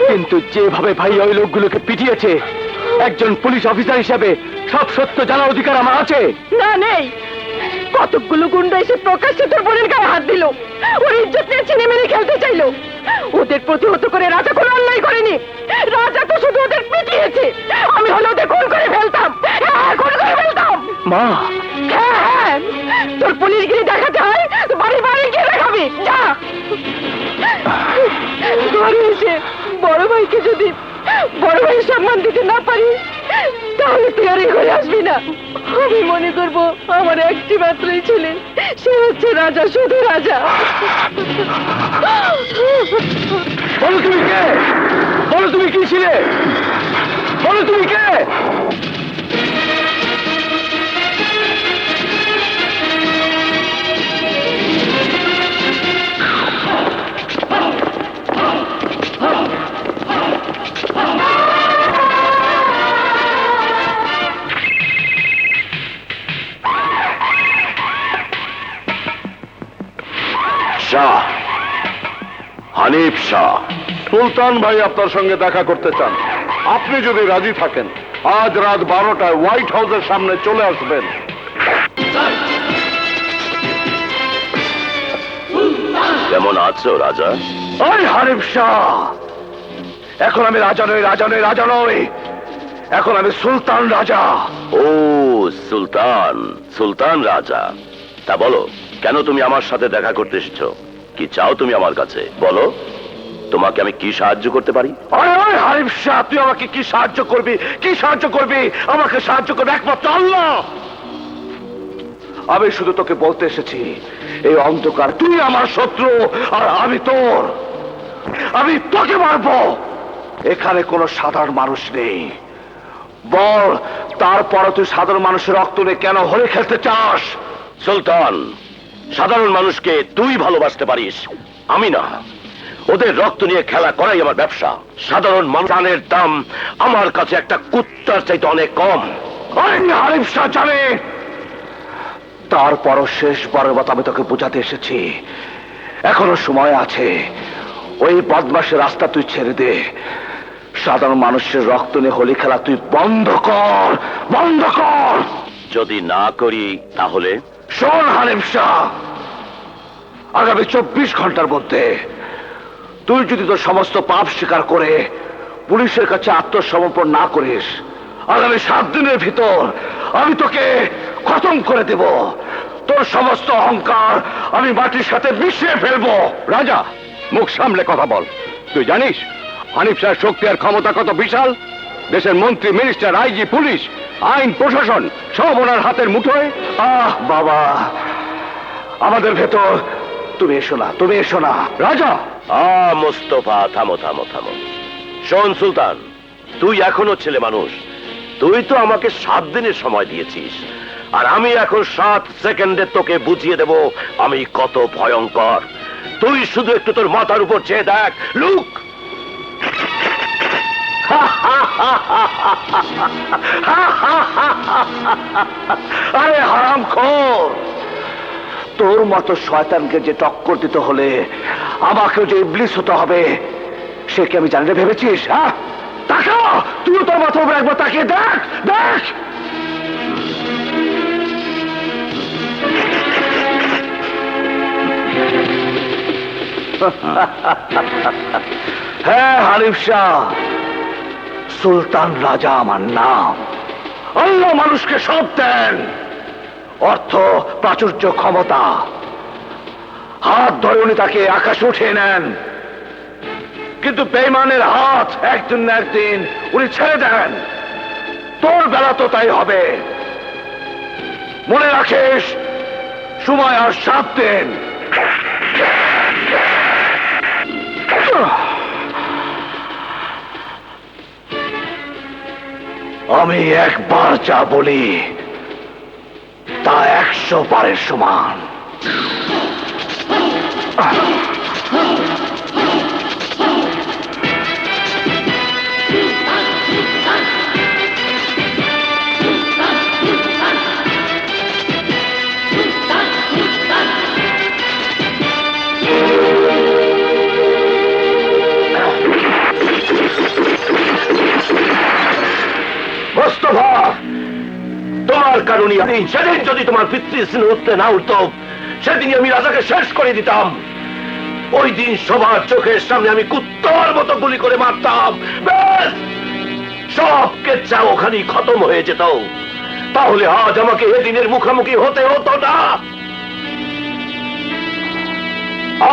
C: কিন্তু যেভাবে ভাই ওই লোকগুলোকে পিটিয়েছে, একজন পুলিশ অফিসার হিসেবে সব সত্য জানার অধিকার আমার আছে।
B: না, নেই। কতকগুলো গুন্ডা এসে প্রকাশ্যে তোর বোনের গায়ে হাত দিল, ওর ইজ্জত নিয়ে ছিনে মেরে খেলতে চাইলো। ওদের প্রতিহত করে রাজা কোনো অন্যায় করেনি, রাজা তো শুধু ওদের পিটিয়েছে। আমি হলে ওদের খুন করে ফেলতাম। হ্যাঁ, খুন করে ফেলতাম।
C: মা,
B: হ্যাঁ, তোর পুলিশগিরি দেখাতে হয় তো বাড়ি বাড়ি গিয়ে দেখাবি। যা, ঘরে এসে বড় ভাইকে যদি বড় ভাইয়ের সম্মান দিতে না পারিস, তাহলে তুই আর ঘরে আসবি না। আমি মনে করবো আমার একটি মাত্রই ছেলে, সে হচ্ছে রাজা, শুধু রাজা।
C: বলো তুমি কে? বলো তুমি কি ছিলে? বলো তুমি কে?
A: শাহ, হানিফ শাহ।
D: সুলতান ভাই আপনার সঙ্গে দেখা করতে চান। আপনি যদি রাজি থাকেন, আজ রাত 12টায় হোয়াইট হাউসের সামনে চলে আসবেন।
A: কেমন আছো রাজা?
C: ওই হানিফ শাহ, এখন আমি রাজা নই, রাজা নই, রাজা নই, এখন আমি সুলতান রাজা।
A: ও সুলতান, সুলতান রাজা। তা বলো, কেন তুমি আমার সাথে দেখা করতে এসেছো? কি চাও তুমি আমার কাছে? বলো, তোমাকে আমি কি সাহায্য করতে পারি?
C: ওই হানিফ শাহ, তুই আমাকে কি সাহায্য করবি? কি সাহায্য করবি? আমাকে সাহায্য করবে একমাত্র আল্লাহ। আমি শুধু তোকে বলতে এসেছি, এই অন্ধকার, তুই আমার শত্রু আর আমি তোর। আমি তোকে মারবো। এখানে কোনো সাধারণ মানুষ নেই। বল, তারপর তুই সাধারণ মানুষের রক্ত নিয়ে কেন হোলি খেলতে চাস?
A: সুলতান, সাধারণ মানুষকে তুই ভালোবাসতে পারিস, আমি না। ওদের রক্ত নিয়ে খেলা করাই আমার ব্যবসা। সাধারণ মানুষের দাম আমার কাছে একটা কুত্তার চাইতে অনেক কম।
C: হানিফ শাহ জানে। তারপরও শেষবারের মতো আমি তোকে বোঝাতে এসেছি, এখনো সময় আছে। ওই বদমাশের রাস্তা তুই ছেড়ে দে। সাধারণ মানুষের রক্ত নিয়ে হোলি খেলা তুই বন্ধ কর, বন্ধ কর।
A: যদি না করি তাহলে?
C: শোন হানিফ শাহ, আগামী 24 ঘন্টার মধ্যে তুই যদি তোর সমস্ত পাপ স্বীকার করে পুলিশের কাছে আত্মসমর্পণ না করিস, আগামী 7 দিনের ভিতর আমি তোকে খতম করে দেব। তোর সমস্ত অহংকার আমি মাটির সাথে মিশিয়ে ফেলবো।
A: রাজা, মুখ সামলে কথা বল। তুই জানিস হানিফ শাহের শক্তি আর ক্ষমতা কত বিশাল? দেশের মন্ত্রী, মিনিস্টার, আইজি, পুলিশ, আইন প্রশাসন সব ওনার হাতের মুঠোয়।
C: বাবা, আমাদের ভেতর তুমি এসো না, তুমি এসো না।
A: রাজা,
F: মোস্তফা, থামো থামো থামো। শোন সুলতান, তুই এখনো ছেলে মানুষ। তুই তো আমাকে 7 দিনের সময় দিয়েছিস, আর আমি এখন 7 সেকেন্ডে তোকে বুঝিয়ে দেব আমি কত ভয়ঙ্কর। তুই শুধু একটু তোর মাথার উপর চেয়ে দেখ। লুক,
C: আরে হারামখোর, তোর মতো শয়তানকে যে টক্কর দিতে হলে আমাকেও যে ইবলিস হতে হবে সে কি আমি জানি না ভেবেছিস? হ্যাঁ, তাকা, তুই তোর মাথার উপর একবার তাকিয়ে দেখ, দেখ। হ্যাঁ হানিফ শাহ, সুলতান রাজা আমার নাম। আল্লাহ মানুষকে সব দেন, অর্থ, প্রাচুর্য, ক্ষমতা। হাত ধরে উনি তাকে আকাশে উঠিয়ে নেন, কিন্তু বেঈমানের হাত একদিন না একদিন উনি ছেড়ে দেন। তোর বেলা তো তাই হবে। মনে রাখিস, সময় আর 7 দিন। আমি একবার যা বলি তা 100 বারের সমান।
F: মোস্তফা, তোমার কারণে সেদিন যদি তোমার পিতৃস্নেহ উঠতে না উঠত, সেদিনই আমি রাজাকে শেষ করে দিতাম। ওই দিন সবার চোখের সামনে আমি কুত্তার মতো গুলি করে মারতাম। ব্যাস, সব কেচ্ছা ওখানেই খতম হয়ে যেত। তাহলে আজ আমাকে এদিনের মুখোমুখি হতে হতো না।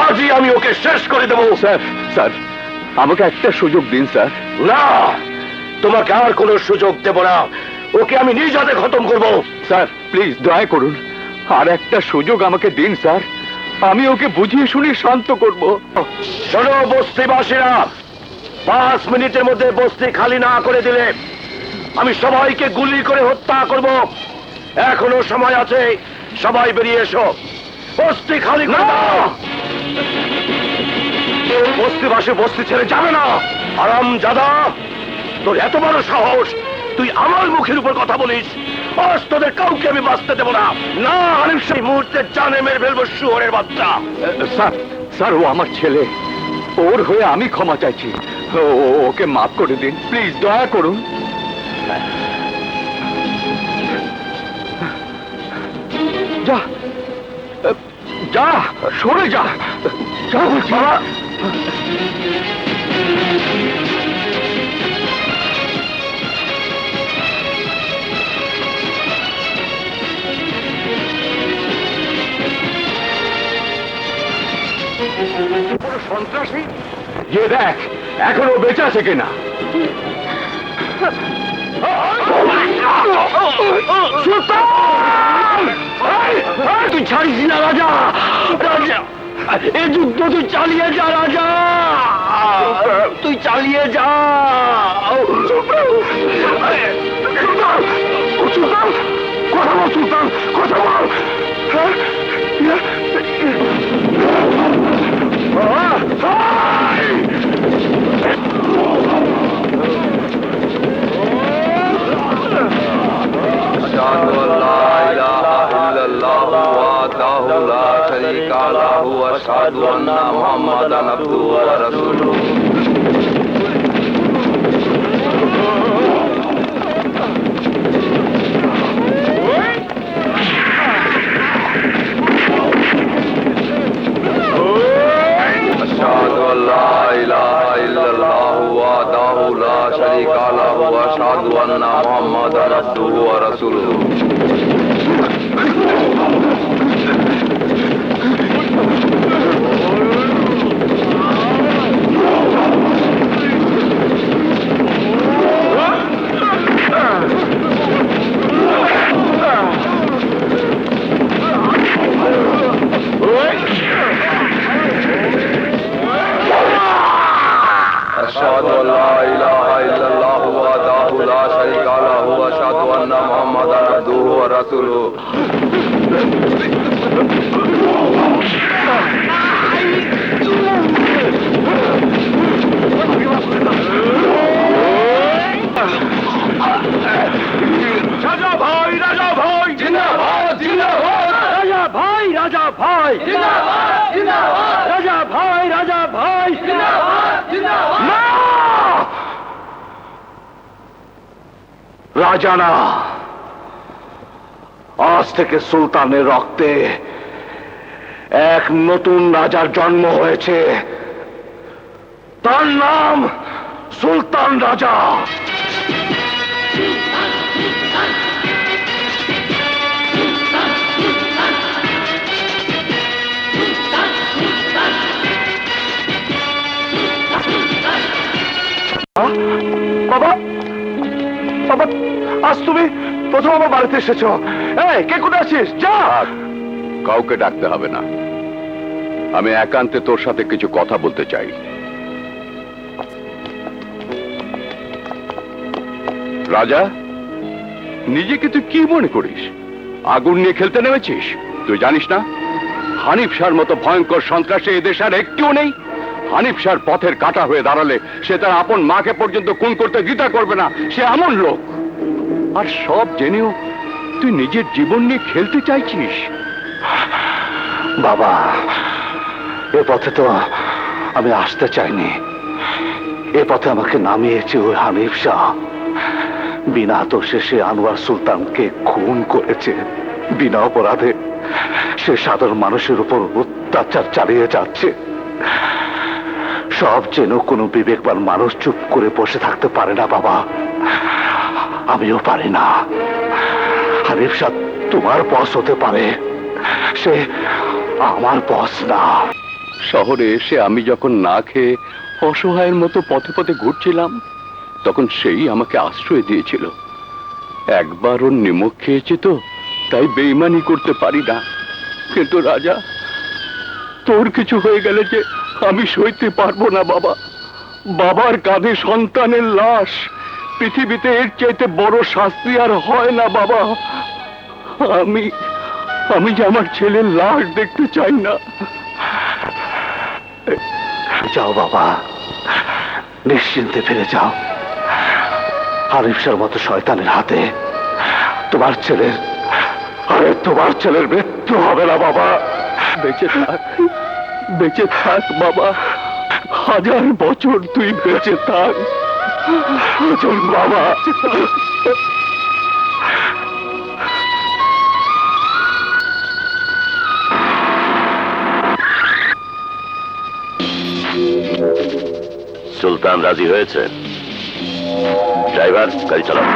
F: আজই আমি ওকে শেষ করে দেবো।
A: স্যার, স্যার, আমাকে একটা সুযোগ দিন স্যার।
F: না, তোমাকে আর কোনো সুযোগ দেব না। ওকে আমি নিজ হাতে খতম করব।
A: স্যার, প্লিজ দয়া করুন, আর একটা সুযোগ আমাকে দিন স্যার। আমি ওকে বুঝিয়ে শুনিয়ে শান্ত করব।
F: শোনো বস্তিবাসীরা, 5 মিনিটের মধ্যে বস্তি খালি না করে দিলে আমি সবাইকে গুলি করে হত্যা করব। এখনো সময় আছে, সবাই বেরিয়ে এসো। বস্তি খালি করে দাও। বস্তিবাসী বস্তি ছেড়ে যাবে না। হারামজাদা, তোর এত বড় সাহস, তুই আমার মুখের উপর কথা বলিস? আজ তোদের কাউকে আমি বাঁচতে দেব না। না, আমি সেই মুহূর্তে জানে মেরে ফেলবো শুয়োরের বাচ্চা।
A: স্যার, স্যার, ও আমার ছেলে। ওর হয়ে আমি ক্ষমা চাইছি। ওকে মাফ করে দিন প্লিজ, দয়া করুন। যা, যা, সরে যা, যা বলছি। সন্ত্রাসী, যে দেখ এখনো বেঁচে আছে কিনা। তুই ছাড়িস না রাজা, রাজা, এই যুদ্ধ তুই চালিয়ে যা রাজা, তুই চালিয়ে যা। সুলতান, কথা বল সুলতান, কথা বল।
C: আশহাদু আন্না মুহাম্মাদান আবদুহু ওয়া রাসূলুহু। আশহাদু আল্লা ইলাহা ইল্লাল্লাহু ওয়াহদাহু লা শারীকা লাহু ওয়া আশহাদু আন্না রাসূলুহু। أشهد أن لا إله إلا الله وحده لا شريك له وأشهد أن محمدا عبده ورسوله
F: রাজা ভাই জিন্দাবাদ জিন্দাবাদ রাজা ভাই জিন্দাবাদ জিন্দাবাদ রাজা ভাই জিন্দাবাদ জিন্দাবাদ
C: রাজা না, আজ থেকে সুলতানের রক্তে এক নতুন রাজার জন্ম হয়েছে। তার নাম সুলতান রাজা। বাবা, বাবা, আজ তুমি প্রথম আমার বাড়িতে এসেছো। এই, কে কোথায় আছিস? যা।
A: কাউকে ডাকতে হবে না, আমি একান্তে তোর সাথে কিছু কথা বলতে চাই। রাজা, নিজেকে তুই কি মনে করিস? আগুন নিয়ে খেলতে নেমেছিস? তুই জানিস না হানিফ শাহর মতো ভয়ঙ্কর সন্ত্রাসী এদেশ আর একটিও নেই। হানিফ শাহর পথের কাঁটা হয়ে দাঁড়ালে সে তার আপন মাকে পর্যন্ত খুন করতে দ্বিধা করবে না। সে এমন লোক। আর সব জেনেও তুই নিজের জীবন নিয়ে খেলতে চাইছিস?
C: বাবা, এ পথে তো আমি আসতে চাইনি। এ পথে আমাকে নামিয়েছে ওই হানিফ শাহ। বিনা দোষে সে আনোয়ার সুলতানকে খুন করেছে। বিনা অপরাধে সে সাধারণ মানুষের উপর অত্যাচার চালিয়ে যাচ্ছে। সব যেন কোনো বিবেকবান মানুষ চুপ করে বসে থাকতে পারে না বাবা। আমিও পারি না। হানিফ শাহ তোমার বস হতে পারে, সে আমার বস না।
A: শহরে এসে আমি যখন না খেয়ে অসহায়ের মতো পথে পথে ঘুরছিলাম, তখন সেই আমাকে আশ্রয় দিয়েছিল। একবার ওর নিমক খেয়েছে তো, তাই বেইমানি করতে পারি না। কিন্তু রাজা, তোর কিছু হয়ে গেলে যে আমি সইতে পারবো না বাবা। বাবার কাঁধে সন্তানের লাশ, পৃথিবীতে এর চাইতে বড় শাস্তি আর হয় না বাবা। আমি যে আমার ছেলের লাশ দেখতে চাই না।
C: যাও বাবা, নিশ্চিন্তে ফিরে যাও। হানিফ শাহর মতো শয়তানের হাতে তোমার ছেলের মৃত্যু হবে না বাবা।
A: বেঁচে থাক বাবা। 1000 বছর তুই বেঁচে থাক
C: বাবা।
F: সুলতান রাজি হয়েছে। ড্রাইভার, গাড়ি চালাও।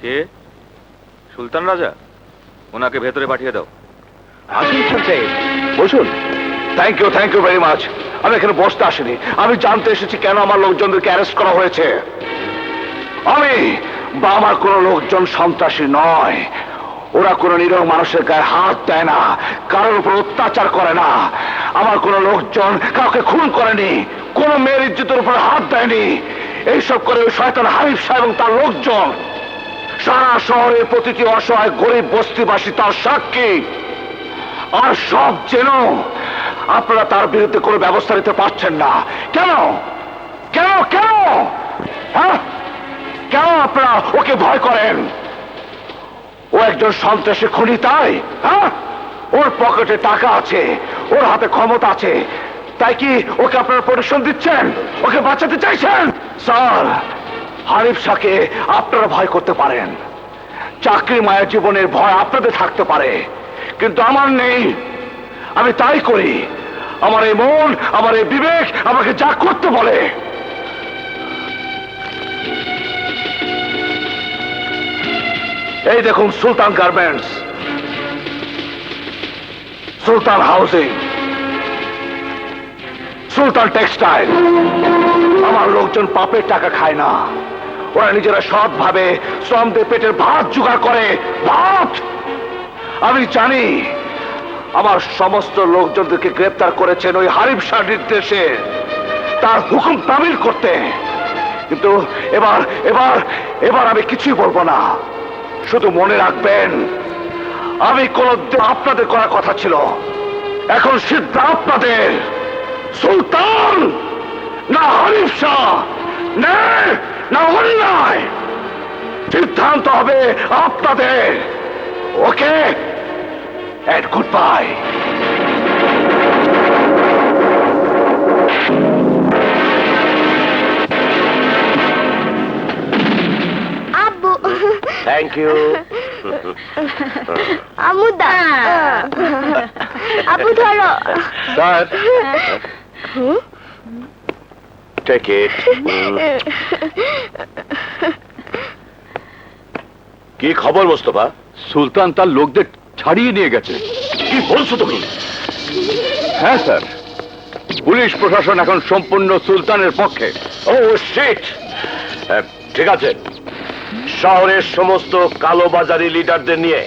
E: কে? সুলতান রাজা? ওনাকে ভেতরে পাঠিয়ে দাও।
C: আসুন সাহেব, বসুন। Thank you very much. আমি এখানে বসতে আসিনি, আমি জানতে এসেছি কেন আমার লোকজনদেরকে অ্যারেস্ট করা হয়েছে। আমি বা আমার কোন লোকজন সন্ত্রাসী নয়। ওরা কোনো নিরীহ মানুষের গায়ে হাত দেয় না, কারোর উপর অত্যাচার করে না। আমার কোনো লোকজন কাউকে খুন করেনি, কোনো মেয়ের ইজ্জতের উপর হাত দেয়নি। এইসব করে ওই শয়তান হানিফ সাহেব এবং তার লোকজন। সারা শহরের প্রতিটি অসহায় গরিব বস্তিবাসী তার সাক্ষী। আর সব যেন আপনারা তার বিরুদ্ধে কোনো ব্যবস্থা নিতে পারছেন না। কেন কেন কেন হ্যাঁ, কেন আপনারা ওকে ভয় করেন? ও একজন সন্ত্রাসী খুনি, তাই? হ্যাঁ, ওর পকেটে টাকা আছে, ওর হাতে ক্ষমতা আছে, তাই কি ওকে আপনারা প্রোটেকশন দিচ্ছেন, ওকে বাঁচাতে চাইছেন? স্যার, হানিফ শাহকে আপনারা ভয় করতে পারেন, চাকরি মায়ের জীবনের ভয় আপনাদের থাকতে পারে, কিন্তু আমার নেই। আমি তাই করি। আমার এই মন, আমার এই বিবেক আমাকে যা করতে বলে। এই দেখুন, সুলতান গার্মেন্টস, সুলতান হাউসিং, সুলতান টেক্সটাইল। আমার লোকজন পাপের টাকা খায় না, ওরা নিজেরা সৎভাবে শ্রম দিয়ে পেটের ভাত জোগাড় করে। ভাত! আমি জানি আমার সমস্ত লোকজনদেরকে গ্রেপ্তার করেছেন ওই হানিফ শাহ নির্দেশে, তার হুকুম তামিল করতে। কিন্তু এবার এবার এবার আমি কিছুই বলবো না। শুধু মনে রাখবেন, আমি কোনদিন আপনাদের করার কথা ছিল, এখন সিদ্ধ আপনাদের। সুলতান না হানিফ শাহ, না অন্যায়, সিদ্ধান্ত হবে আপনাদের। Okay, and goodbye.
B: আব্বু,
F: থ্যাংক ইউ।
B: আম্মু দা, আব্বু ধরো।
F: Sir, take it. কি খবর মোস্তফা?
C: সুলতান তার লোকদের ছাড়িয়ে নিয়ে গেছে।
F: কি বলছো তুমি?
C: হ্যাঁ স্যার, পুলিশ প্রশাসন এখন সম্পূর্ণ সুলতানের পক্ষে।
F: ও শিট! ঠিক আছে, শহরের সমস্ত কালোবাজারি লিডারদের নিয়ে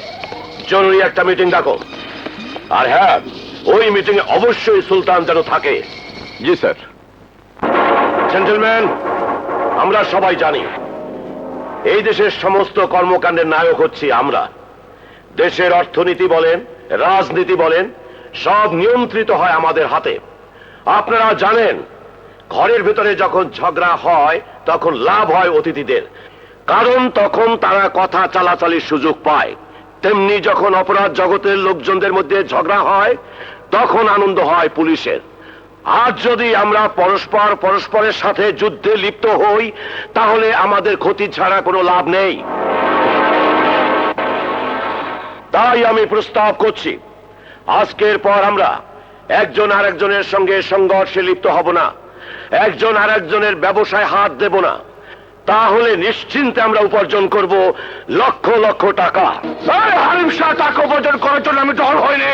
F: জরুরি একটা মিটিং ডাকো। আর হ্যাঁ, ওই মিটিং এ অবশ্যই সুলতান যেন থাকে।
C: জি স্যার।
F: জেন্টলম্যান, আমরা সবাই জানি এই দেশের সমস্ত কর্মকাণ্ডের নায়ক হচ্ছি আমরা। দেশের অর্থনীতি বলেন, রাজনীতি বলেন, সব নিয়ন্ত্রিত হয় আমাদের হাতে। আপনারা জানেন, ঘরের ভেতরে যখন ঝগড়া হয় তখন লাভ হয় অতিথিদের, কারণ তখন তারা কথা চালাচালির সুযোগ পায়। তেমনি যখন অপরাধ জগতের লোকজনদের মধ্যে ঝগড়া হয় তখন আনন্দ হয় পুলিশের। আজ যদি আমরা পরস্পরের সাথে যুদ্ধে লিপ্ত হই তাহলে আমাদের ক্ষতি ছাড়া কোনো লাভ নেই। তাই আমি প্রস্তাব করছি, আজকের পর আমরা একজন আরেকজনের সঙ্গে সংঘর্ষে লিপ্ত হব না, একজন আরেকজনের ব্যবসায় হাত দেব না। তাহলে নিশ্চিন্তে আমরা উপার্জন করব লক্ষ লক্ষ টাকা।
C: হানিফ শাহ, টাকা উপার্জন করার জন্য আমি ডর হইনি।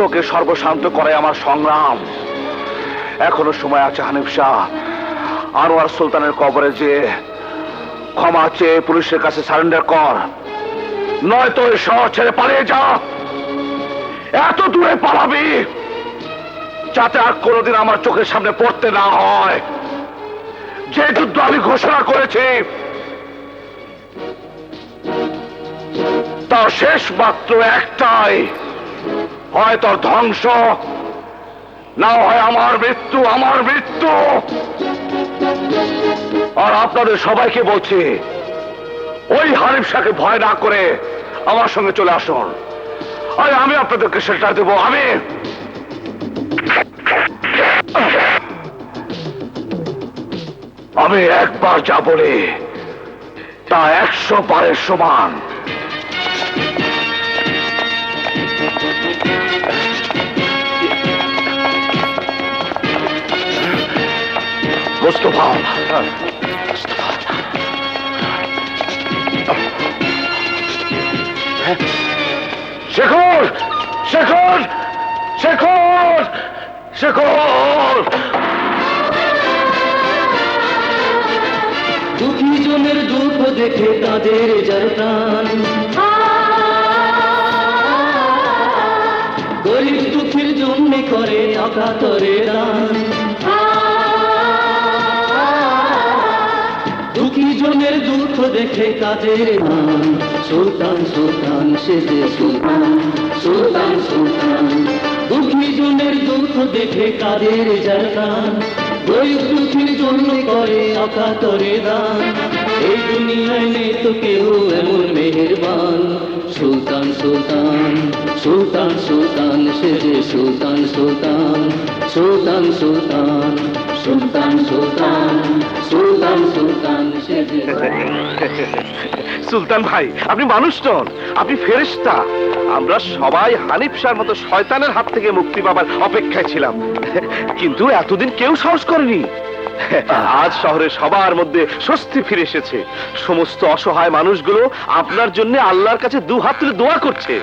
C: তোকে সর্বশান্ত করে আমার সংগ্রাম। এখনো সময় আছে হানিফ শাহ। আনোয়ার সুলতানের কবরে যে ক্ষমা চেয়ে পুলিশের কাছে সারেন্ডার কর, নয়তো এই শহর ছেড়ে পালিয়ে যা। এত দূরে পালাবি যাতে আর কোনোদিন আমার চোখের সামনে পড়তে না হয়। যে যুদ্ধ আমি ঘোষণা করেছি তার শেষ মাত্র একটাই, হয় তোর ধ্বংস, না হয় আমার মৃত্যু, আমার মৃত্যু। আর আপনাদের সবাইকে বলছি, ওই হানিফ শাহকে ভয় না করে আমার সঙ্গে চলে আসুন। আরে আমি আপনাদেরকে শেল্টার দেব। আমি একবার যা বলি তা 100 বারের সমান। মুস্তফা, শেখর, শেখর, শেখর, শেখর।
G: দুঃখী জনের দুঃখ দেখে তাদের যার প্রাণ, গরিব দুঃখীর জন্য করে অকাতরে দান, দুঃখী জনের দুঃখ দেখে কাদের নাম, সুলতান সুলতান সে যে সুলতান, সুলতান সুলতান। দুঃখী জনের দুঃখ দেখে কাদের যার প্রাণ, গরিব দুঃখীর জন্য করে অকাতরে দান, এই দুনিয়ায় নেই তো কেউ এমন মেহেরবান, সুলতান সুলতান, সুলতান সুলতান সে যে সুলতান সুলতান, সুলতান সুলতান, সুলতান সুলতান, সুলতান সুলতান সে যে।
C: সুলতান ভাই, আপনি মানুষ নন, আপনি ফেরেশতা। আমরা সবাই হানিফ শাহর মতো শয়তানের হাত থেকে মুক্তি পাবার অপেক্ষায় ছিলাম, কিন্তু এতদিন কেউ সাহস করেনি। আজ শহরে সবার মধ্যে স্বস্তি ফিরে এসেছে। সমস্ত অসহায় মানুষগুলো আপনার জন্য আল্লাহর কাছে দু হাত তুলে দোয়া করছে।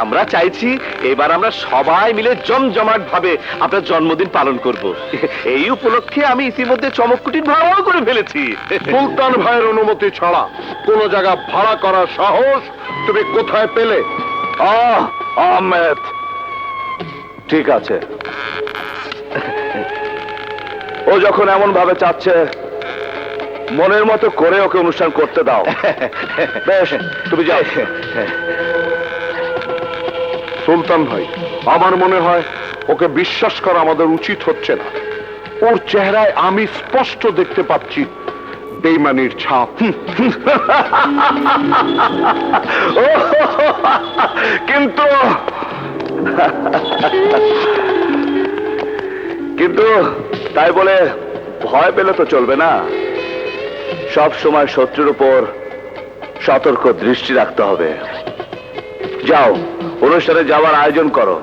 C: আমরা চাইছি এবার আমরা সবাই মিলে জমজমাট ভাবে আপনার জন্মদিন পালন করব। এই উপলক্ষে আমি ইতিমধ্যে চমককুটির ভাড়াও করে ফেলেছি।
D: সুলতান ভাইয়ের অনুমতি ছাড়া কোন জায়গা ভাড়া করার সাহস তুমি কোথায় পেলে?
C: আহমেদ, ঠিক আছে, ও যখন এমন ভাবে চাচ্ছে, মনের মতো করে ওকে অনুষ্ঠান করতে দাও। বেশ, তুমি যাও।
D: সুলতান ভাই, আমার মনে হয় ওকে বিশ্বাস করা আমাদের উচিত হচ্ছে না। ওর চেহারায় আমি স্পষ্ট দেখতে পাচ্ছি বেইমানির ছাপ।
C: কিন্তু কিন্তু তাই বলে ভয় পেলে তো চলবে না। সব সময় শত্রুর উপর সতর্ক দৃষ্টি রাখতে হবে। যাও, অনুষ্ঠানে যাওয়ার আয়োজন করো।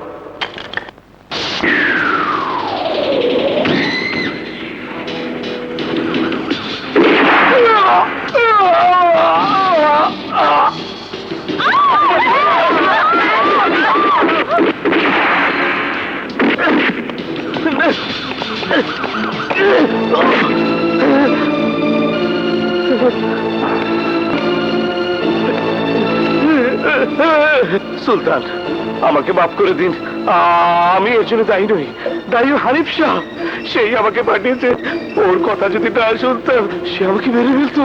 C: সুলতান, আমাকে মাফ করে দিন। আমি এর জন্য দায়ী নই, দায়ী হানিফ শাহ। সেই আমাকে পাঠিয়েছে। ওর কথা যদি না শুনতাম, সে আমাকে মেরে ফেলতো।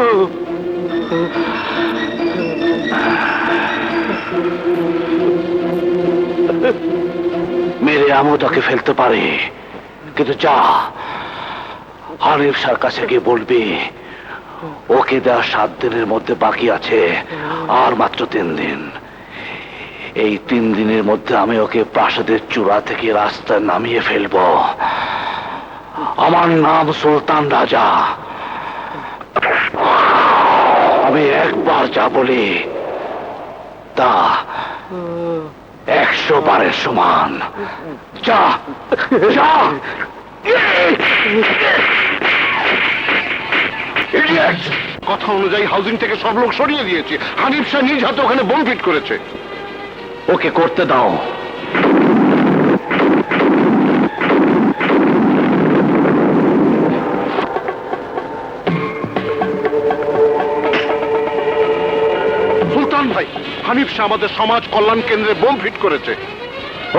A: মেরে আমও তাকে ফেলতে পারে, কিন্তু যা হানিফ শাহর কাছে গিয়ে বলবি ওকে দেওয়া 7 দিনের মধ্যে বাকি আছে আর মাত্র 3 দিন। এই 3 দিনের মধ্যে আমি ওকে প্রাসাদের চূড়া থেকে রাস্তায় নামিয়ে ফেলবো। আমার নাম সুলতান রাজা। আমি একবার যা বলি তা 100 বারের সমান। যা যা।
D: কথা অনুযায়ী হাউজিং থেকে সব লোক সরিয়ে দিয়েছে। হানিফ শাহ নিজ হাতে ওখানে বোম ফিট করেছে।
A: ওকে করতে দাও।
D: সুলতান ভাই, হানিফ শাহ আমাদের সমাজ কল্যাণ কেন্দ্রে বোম ফিট করেছে।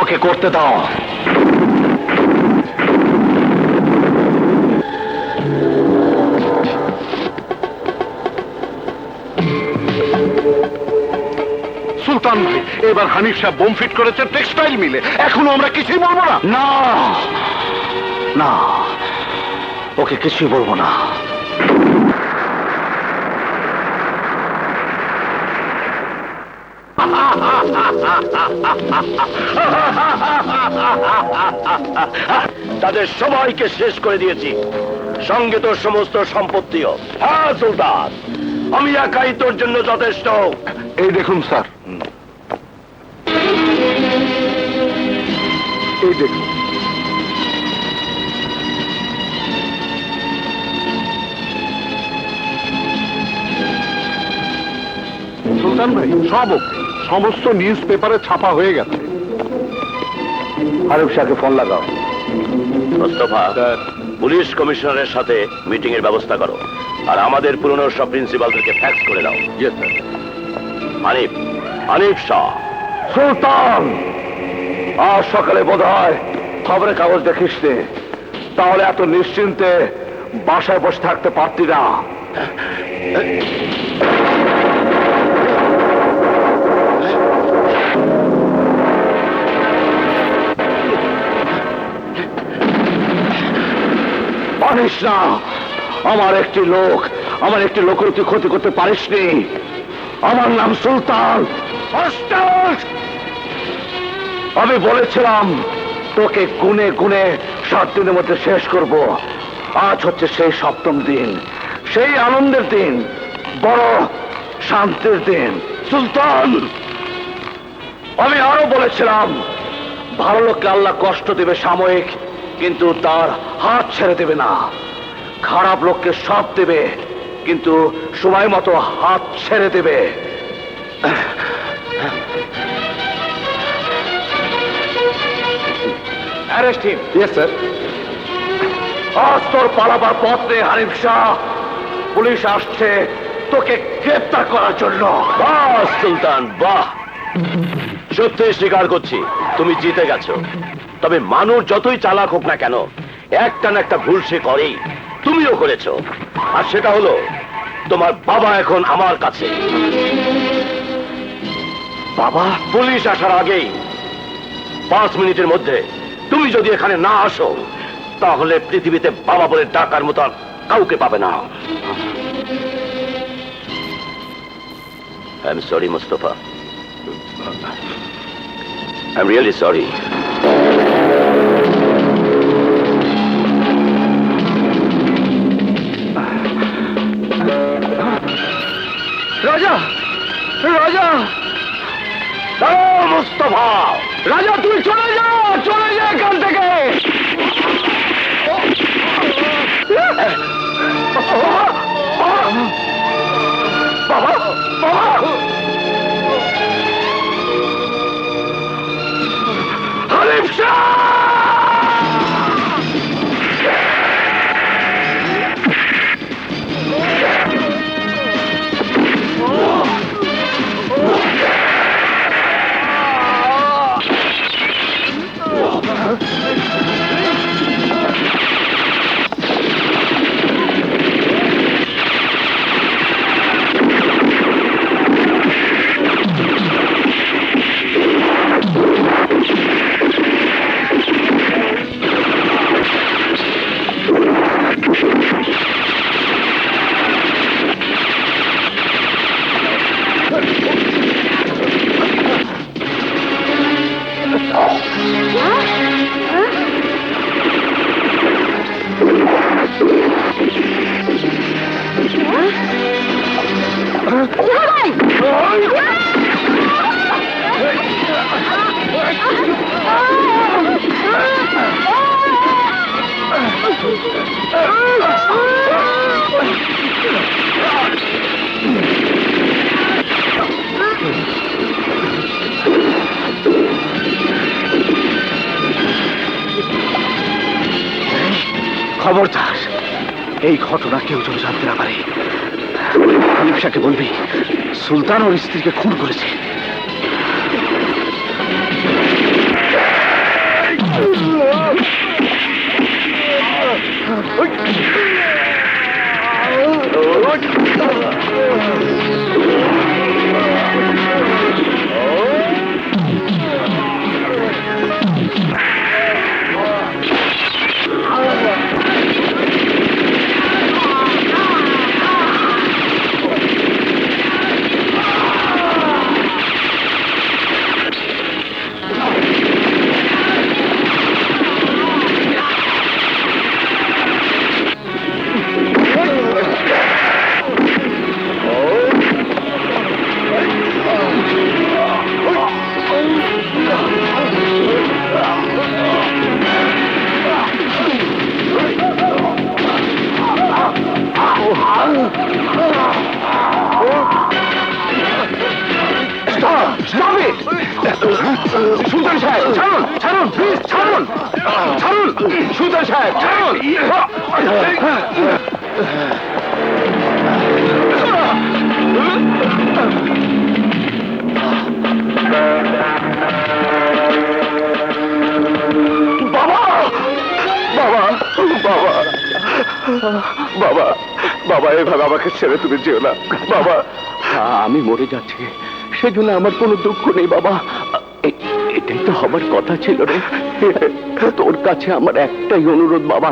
A: ওকে করতে দাও।
D: সুলতান ভাই, এবার হানিফ শাহ বোম ফিট করেছে টেক্সটাইল মিলে। এখনো আমরা কিছুই বলবো না?
A: না না, ওকে কিছুই বলবো না।
F: তাদের সবাইকে শেষ করে দিয়েছি, সঙ্গে তোর সমস্ত সম্পত্তিও। হ্যাঁ সুলতান, আমি একাই তোর জন্য যথেষ্ট।
D: এই দেখুন স্যার, এই দেখুন। সুলতান ভাই, সব ওকে, সমস্ত নিউজ পেপারে ছাপা হয়ে গেছে।
C: হানিফ শাহকে ফোন লাগাও।
F: মোস্তফা, পুলিশ কমিশনারের সাথে মিটিং এর ব্যবস্থা করো, আর আমাদের পুরনো সব প্রিন্সিপালদেরকে ফ্যাক্স করে দাও। হানিফ, হানিফ শাহ।
C: সুলতান, আজ সকালে বোধহয় খবরের কাগজ দেখিস নি, তাহলে এত নিশ্চিন্তে বাসায় বসে থাকতে পারতি না। পারিস না, আমার একটি লোকের তুই ক্ষতি করতে পারিসনি। আমার নাম সুলতান। আমি বলেছিলাম তোকে গুনে গুনে 7 দিনের মধ্যে শেষ করব। আজ হচ্ছে সেই 7ম দিন, সেই আনন্দের দিন, বড় শান্তির দিন। সুলতান, আমি আরো বলেছিলাম ভালো লোককে আল্লাহ কষ্ট দেবে সাময়িক, কিন্তু তার হাত ছেড়ে দেবে না। খারাপ লোককে সব দেবে, কিন্তু সময় মতো হাত ছেড়ে দেবে। Arrest him. Yes sir. আজ তোর পালাবার পথ নেই হানিফ শাহ, পুলিশ আসছে তোকে গ্রেপ্তার করার জন্য।
F: বাহ সুলতান, বাহ। সত্যি স্বীকার করছি তুমি জিতে গেছো, তবে মানুষ যতই চালাক হোক না কেন, একটা না একটা ভুল সে করেই। তুমিও করেছো, আর সেটা হলো তোমার বাবা এখন আমার কাছে। বাবা, পুলিশ আসার আগেই 5 মিনিটের মধ্যে তুমি যদি এখানে না আসো, তাহলে পৃথিবীতে বাবা বলে ডাকার মতো আর কাউকে পাবে না। I am sorry Mustafa, I am really sorry.
C: রাজা, রাজা,
F: মুস্তফা,
C: রাজা তুই চলে যা এখান থেকে।
F: বাবা, বাবা, হানিফ শাহ!
C: খবরদার, এই ঘটনা কেউ যেন জানতে না পারে। হানিফ শাহকে বলবি সুলতান ওর স্ত্রীকে খুন করেছে। সুলতান সাহেব, ছাড়ুন, ছাড়ুন, প্লিজ ছাড়ুন, ছাড়ুন। সুলতান সাহেব
A: বাবা বাবা বাবা বাবা বাবা এভাবে আমাকে ছেড়ে তুমি যেও না বাবা। আমি মরে যাচ্ছি সেজন্য আমার কোনো দুঃখ নেই বাবা। এটাই তো হবার কথা ছিল রে। তোর কাছে আমার একটাই অনুরোধ বাবা,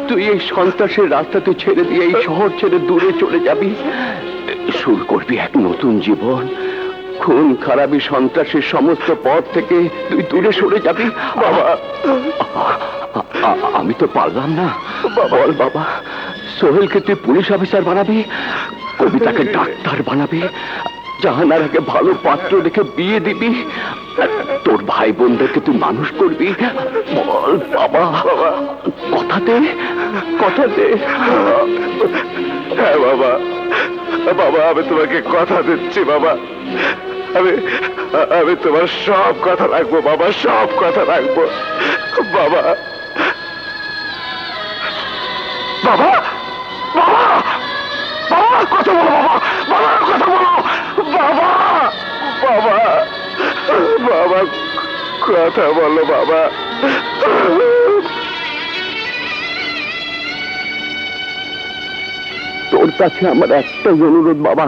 A: তুই এই সন্ত্রাসের রাস্তাতে ছেড়ে দিয়ে এই শহর ছেড়ে দূরে চলে যাবি, শুরু করবি এক নতুন জীবন। খুন খারাপি সন্ত্রাসের সমস্ত পথ থেকে তুই দূরে সরে যাবি বাবা। আমি তো পারলাম না। বল বাবা, সোহেলকে তুই পুলিশ অফিসার বানাবি, কবিতাকে ডাক্তার বানাবি, জাহানার আগে ভালো পাত্র দেখে বিয়ে দিবি, তোর ভাই বোনদেরকে তুই মানুষ করবি। বল বাবা, কথা দে, কথা দে। হ্যাঁ বাবা, বাবা আমি তোমাকে কথা দিচ্ছি বাবা, আমি তোমার সব কথা রাখবো বাবা, সব কথা রাখবো বাবা। বাবা বাবা বাবা কথা বলো বাবা, বাবা কথা বলো বাবা, বাবা বাবা কথা বলো বাবা। তোর কাছে আমার একটাই অনুরোধ বাবা,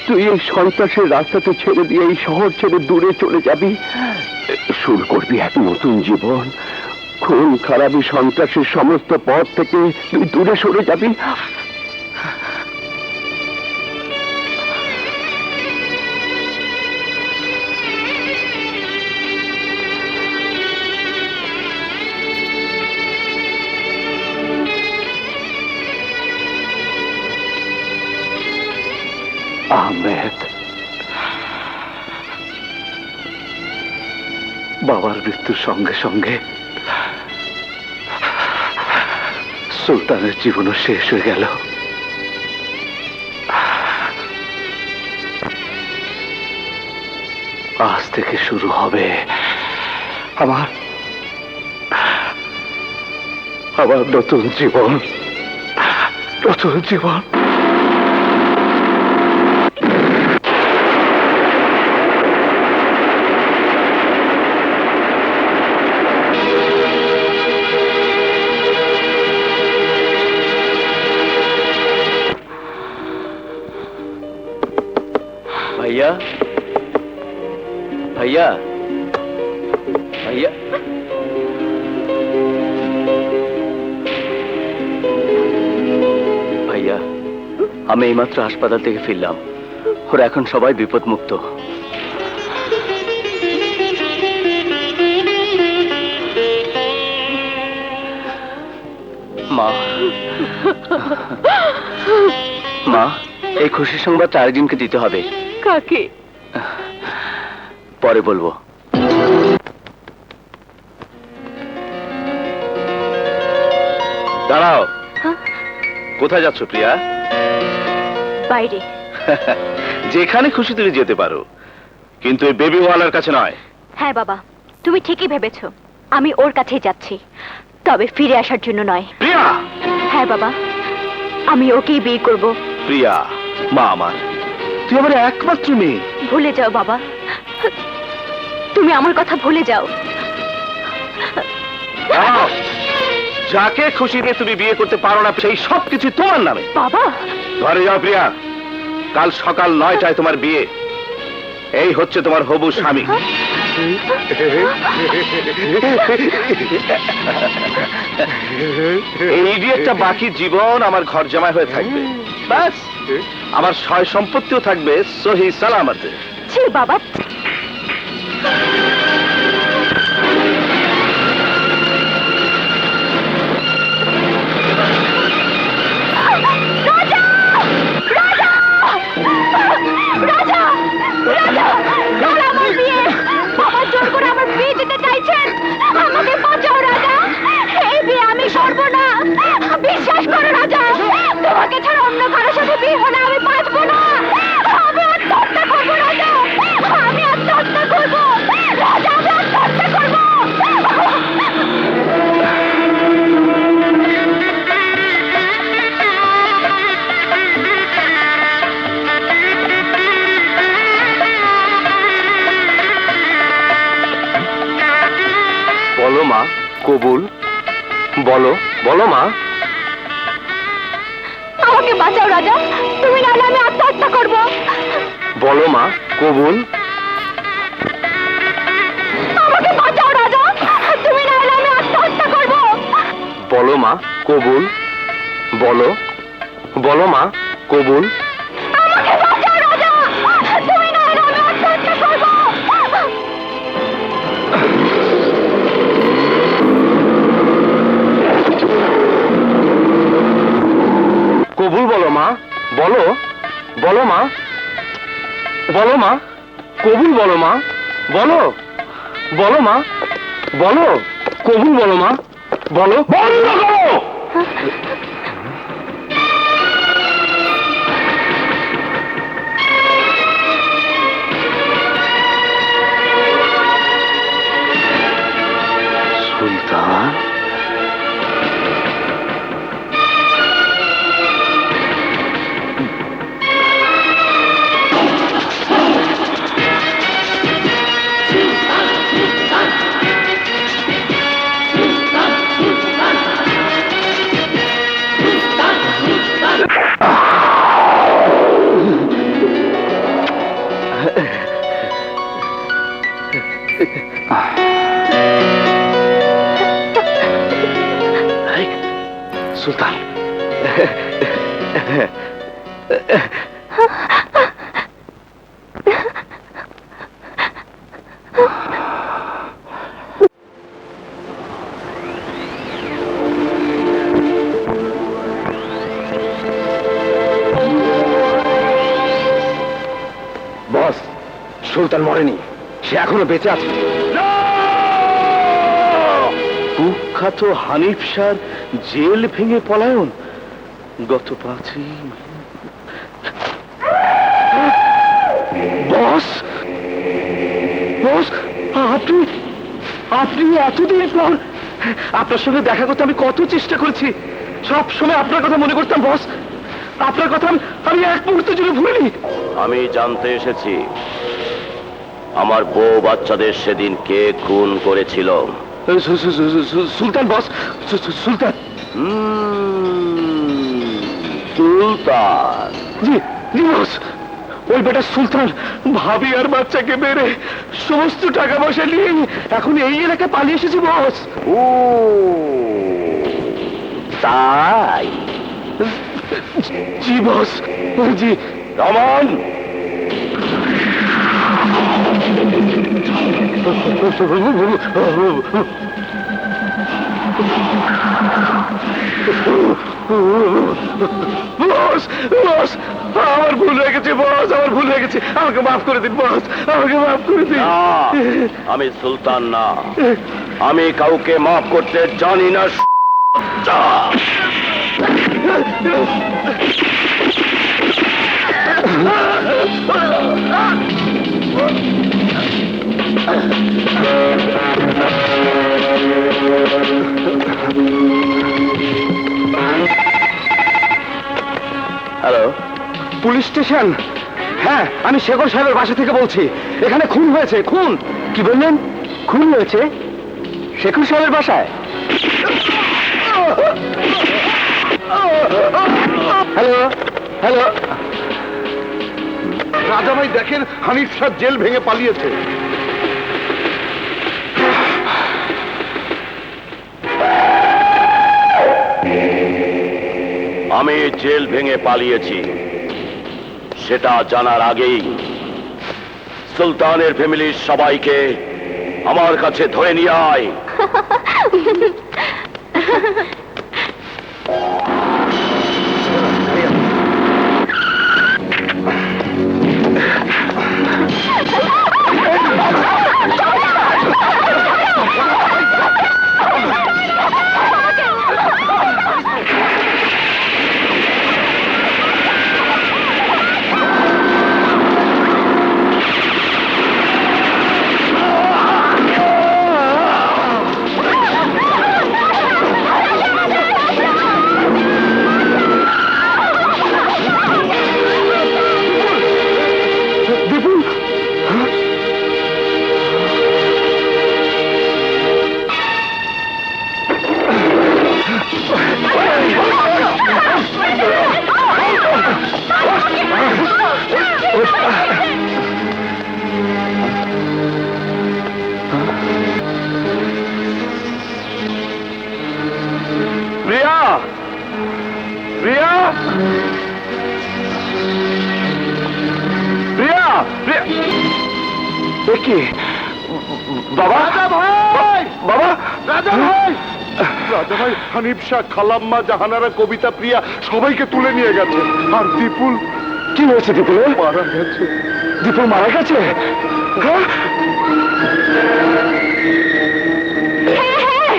A: তুই এই সন্ত্রাসের রাস্তাতে ছেড়ে দিয়ে এই শহর ছেড়ে দূরে চলে যাবি, শুরু করবি এক নতুন জীবন। খুন খারাপি সন্ত্রাসের সমস্ত পথ থেকে তুই দূরে সরে যাবি। আহমেদ, বাবার মৃত্যুর সঙ্গে সঙ্গে সুলতানের জীবনও শেষ হয়ে গেল। আজ থেকে শুরু হবে আমার নতুন জীবন, নতুন জীবন। भैया भैया भैया भैया আমি এইমাত্র হাসপাতাল থেকে ফিরলাম, ওরা এখন সবাই বিপদমুক্ত। মা মা, এই খুশির সংবাদটা আরেকজনকে দিতে হবে।
B: কাকে?
C: পরে বলবো। দাঁড়াও, কোথায় যাচ্ছ প্রিয়া?
B: বাইরে।
C: যেখানে খুশি তুমি যেতে পারো, কিন্তু এই বেবিওয়ালার কাছে নয়।
B: হ্যাঁ বাবা, তুমি ঠিকই ভেবেছো, আমি ওর কাছেই যাচ্ছি, তবে ফিরে আসার জন্য নয়।
C: প্রিয়া!
B: হ্যাঁ বাবা, আমি ওকেই বিয়ে করব।
C: প্রিয়া, মা আমার, তুই আমার একমাত্র মেয়ে।
B: ভুলে যাও বাবা, তুমি আমার কথা ভুলে যাও।
C: যাকে খুশি দিয়ে তুমি বিয়ে করতে পারো না, সেই সব কিছু তোমার নামে।
B: বাবা!
C: ঘরে যাও প্রিয়া, কাল সকাল 9টায় তোমার বিয়ে। এই হচ্ছে তোমার হবু স্বামী। এই একটা বাকি জীবন আমার ঘর জামাই হয়ে থাকবে, ব্যাস। আমার সয় সম্পত্তিও থাকবে সহি সালামতে।
B: ছি বাবা! বিশ্বাস করো রাজা, তোমাকে ছাড়া অন্য কারোর সাথে বিয়ে হলে আমি বাঁচবো না। আমি আত্মহত্যা করবো রাজা, আমি আত্মহত্যা করবো রাজা, আমি আত্মহত্যা করবো।
C: কবুল। বলো বলো মা।
B: আমাকে বাঁচাও রাজা, তুমি নাহলে আমি আত্মহত্যা করব।
C: বলো মা, কবুল।
B: আমাকে বাঁচাও রাজা, তুমি নাহলে আমি আত্মহত্যা করব।
C: বলো মা, কবুল। বলো বলো মা, কবুল।
B: আমাকে বাঁচাও রাজা, তুমি নাহলে আমি আত্মহত্যা করব।
C: কবুল বলো মা, বলো বলো মা, বলো মা, কবুল বলো মা, বলো বলো মা, বলো কবুল বলো মা, বলো।
F: বন্ধ করো!
C: সুলতান, সুলতান, বস, সুলতান মরেনি, সে এখনো বেঁচে আছে। কুখ্যাত হানিফ শাহ জেল ভেঙে পলায়ন গত 5ই মে। বস, বস, আপনি আপনি এতদিন পর আপনার সঙ্গে দেখা করতে আমি কত চেষ্টা করেছি, সব সময় আপনার কথা মনে করতাম বস, আপনার কথা আমি এক মুহূর্তের জন্য ভুলিনি।
F: আমি জানতে এসেছি আমার বউ বাচ্চাদের সেদিন কে খুন করেছিল।
C: সুলতান বস, সুলতান।
F: সুলতান?
C: জি জি বস, ওই বেটা সুলতান ভাবি আর বাচ্চাকে মেরে সমস্ত টাকা পয়সা নিয়ে এখন এই এলাকায় পালিয়ে এসেছে বস।
F: ও তাই?
C: জি বস, জি।
F: রমন,
C: বস, বস, আমার ভুল হয়ে গেছে বস, আমার ভুল হয়ে গেছে, আমাকে মাফ করে দিন বস, আমাকে মাফ করে দিন।
F: না, আমি সুলতান না, আমি কাউকে মাফ করতে জানি না। যা।
C: Hello, police station? হ্যাঁ, আমি শেখর সাহেবের বাসা থেকে বলছি, এখানে খুন হয়েছে। খুন? কি বললেন? খুন হয়েছে শেখর সাহেবের বাসায়? হ্যালো হ্যালো,
D: রাজা ভাই দেখেন, হানিফ শাহ জেল ভেঙে পালিয়েছে।
F: আমি জেল ভেঙে পালিয়েছি সেটা জানার আগেই সুলতানের ফ্যামিলির সবাইকে আমার কাছে ধরে নিয়ে আয়।
C: এ কি বাবা?
D: ভাই
C: বাবা,
D: রাজা ভাই হানিফ শাহ, খালাম্মা, জাহানারা, কবিতা প্রিয়া সবাইকে তুলে নিয়ে গেছে। আর দীপুল
C: কি হয়েছে দীপুল?
D: মারা গেছে।
C: দীপুল মারা গেছে? হ্যাঁ?
B: হ্যাঁ,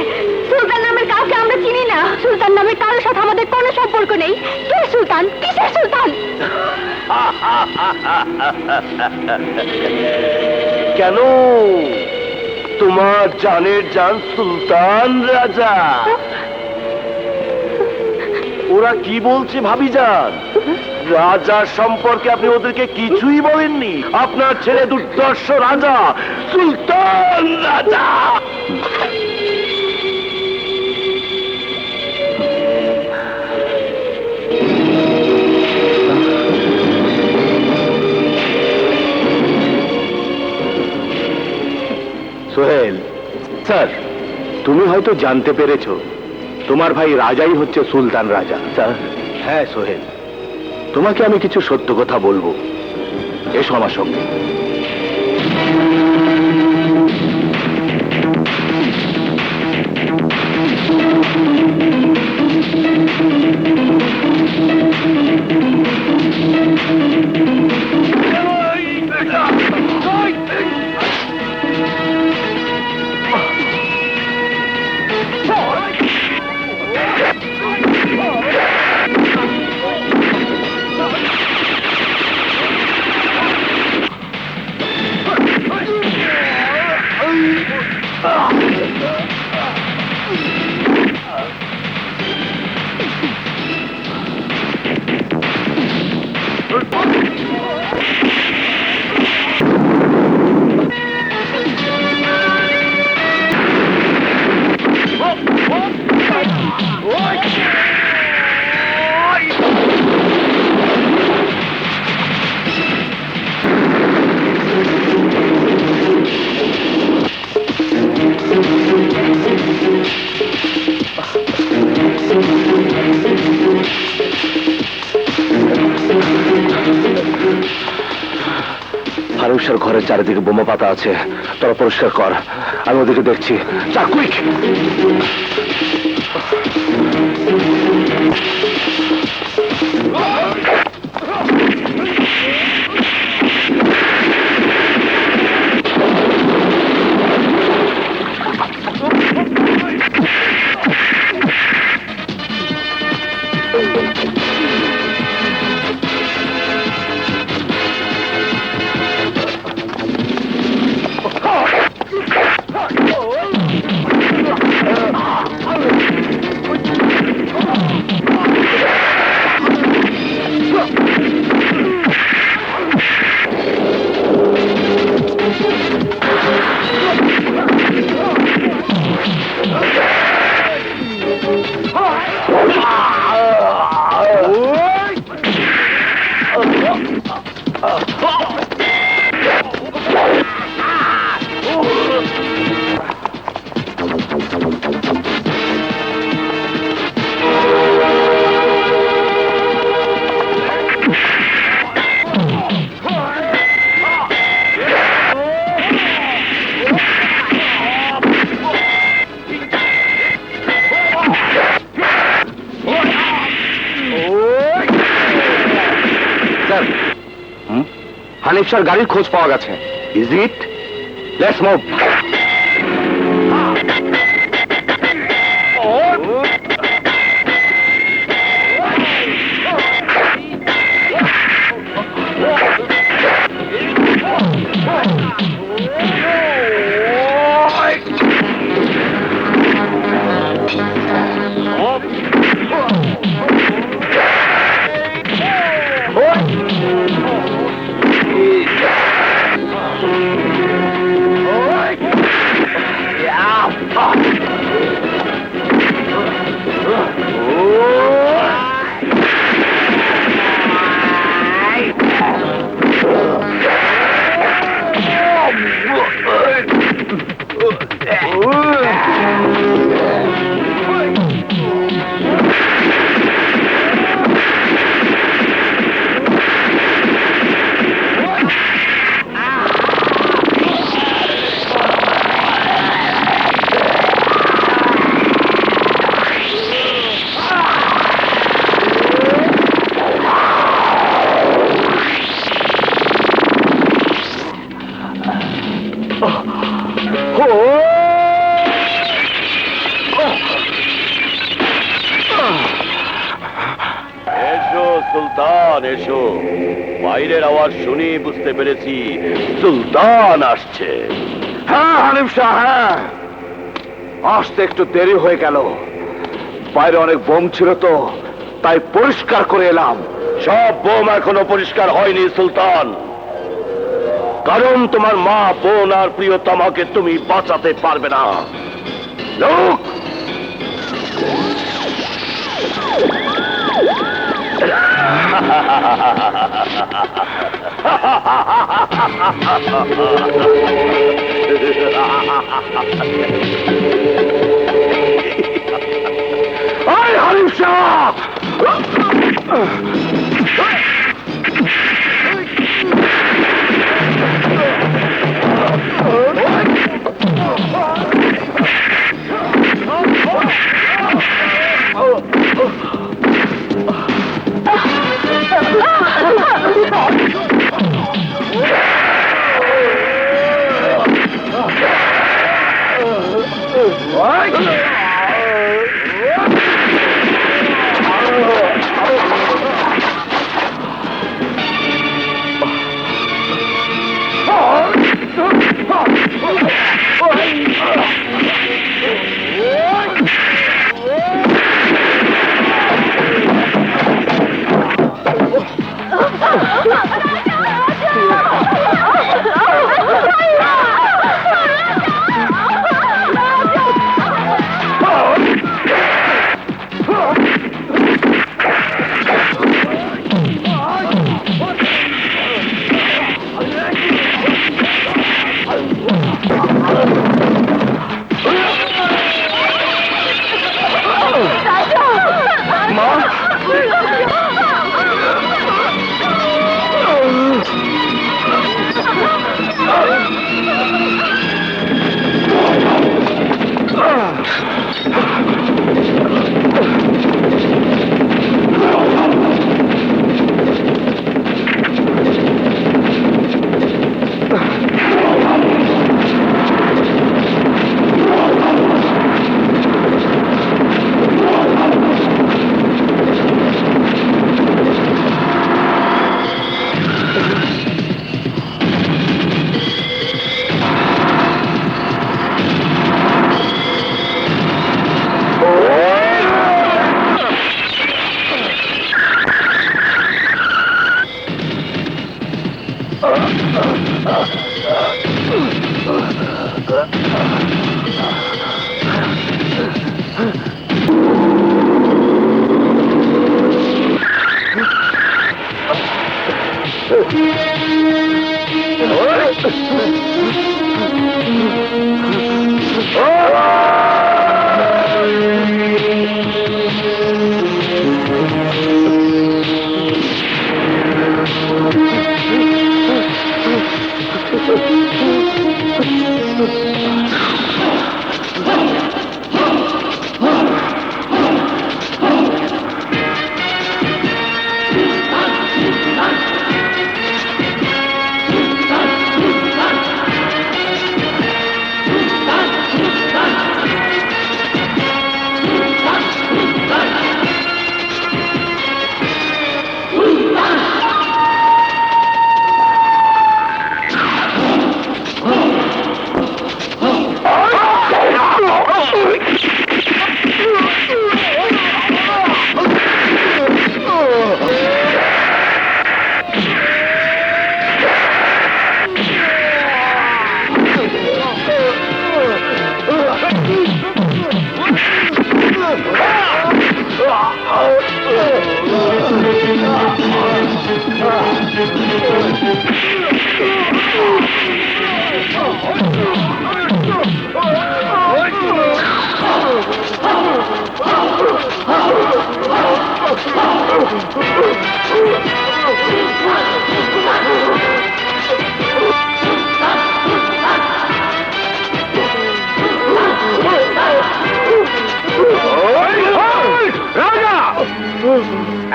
B: সুলতান নামের কাউকে আমরা চিনি না। সুলতান নামের কারোর সাথে আমাদের কোনো সম্পর্ক নেই। কে সুলতান? কিসের সুলতান?
F: কেন তোমার জানের জান সুলতান রাজা? ওরা কি বলছে ভাবিজান? রাজার সম্পর্কে আপনি ওদেরকে কিছুই বলেননি? আপনার ছেলে দুর্দর্শ রাজা, সুলতান রাজা।
C: সোহেল স্যার, তুমি হয়তো জানতে পেরেছো তোমার ভাই রাজাই হচ্ছে সুলতান রাজা। স্যার, হ্যাঁ সোহেল, তোমাকে আমি কিছু সত্য কথা বলবো, এসো আমার সঙ্গে। ফারুকসার ঘরের চারিদিকে বোমা পাতা আছে, তোরা পরিষ্কার কর, আমি ওদিকে দেখছি। যা, কুইক! হানিফ শাহর গাড়ির খোঁজ পাওয়া গেছে। Is it? Let's move.
F: Sultan এসো। বাইরের আওয়াজ শুনি বুঝতে পেরেছি সুলতান আসছে।
C: হ্যাঁ হানিফ শাহ, হ্যাঁ আসতে একটু দেরি হয়ে গেল। বাইরে অনেক বোম ছিল তো, তাই পরিষ্কার করে এলাম।
F: সব বোম এখনো পরিষ্কার হয়নি সুলতান, কারণ তোমার মা, বোন আর প্রিয়তমাকে তুমি বাঁচাতে পারবে না। লোক
C: আয় হানিফ শাহ!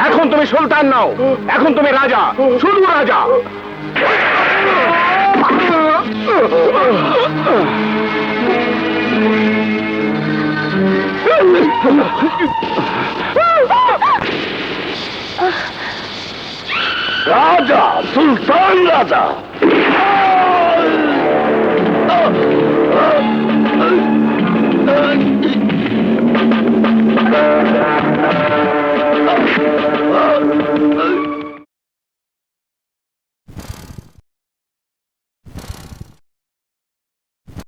C: এখন তুমি সুলতান নাও, এখন তুমি রাজা, শুধু রাজা।
F: রাজা, সুলতান রাজা।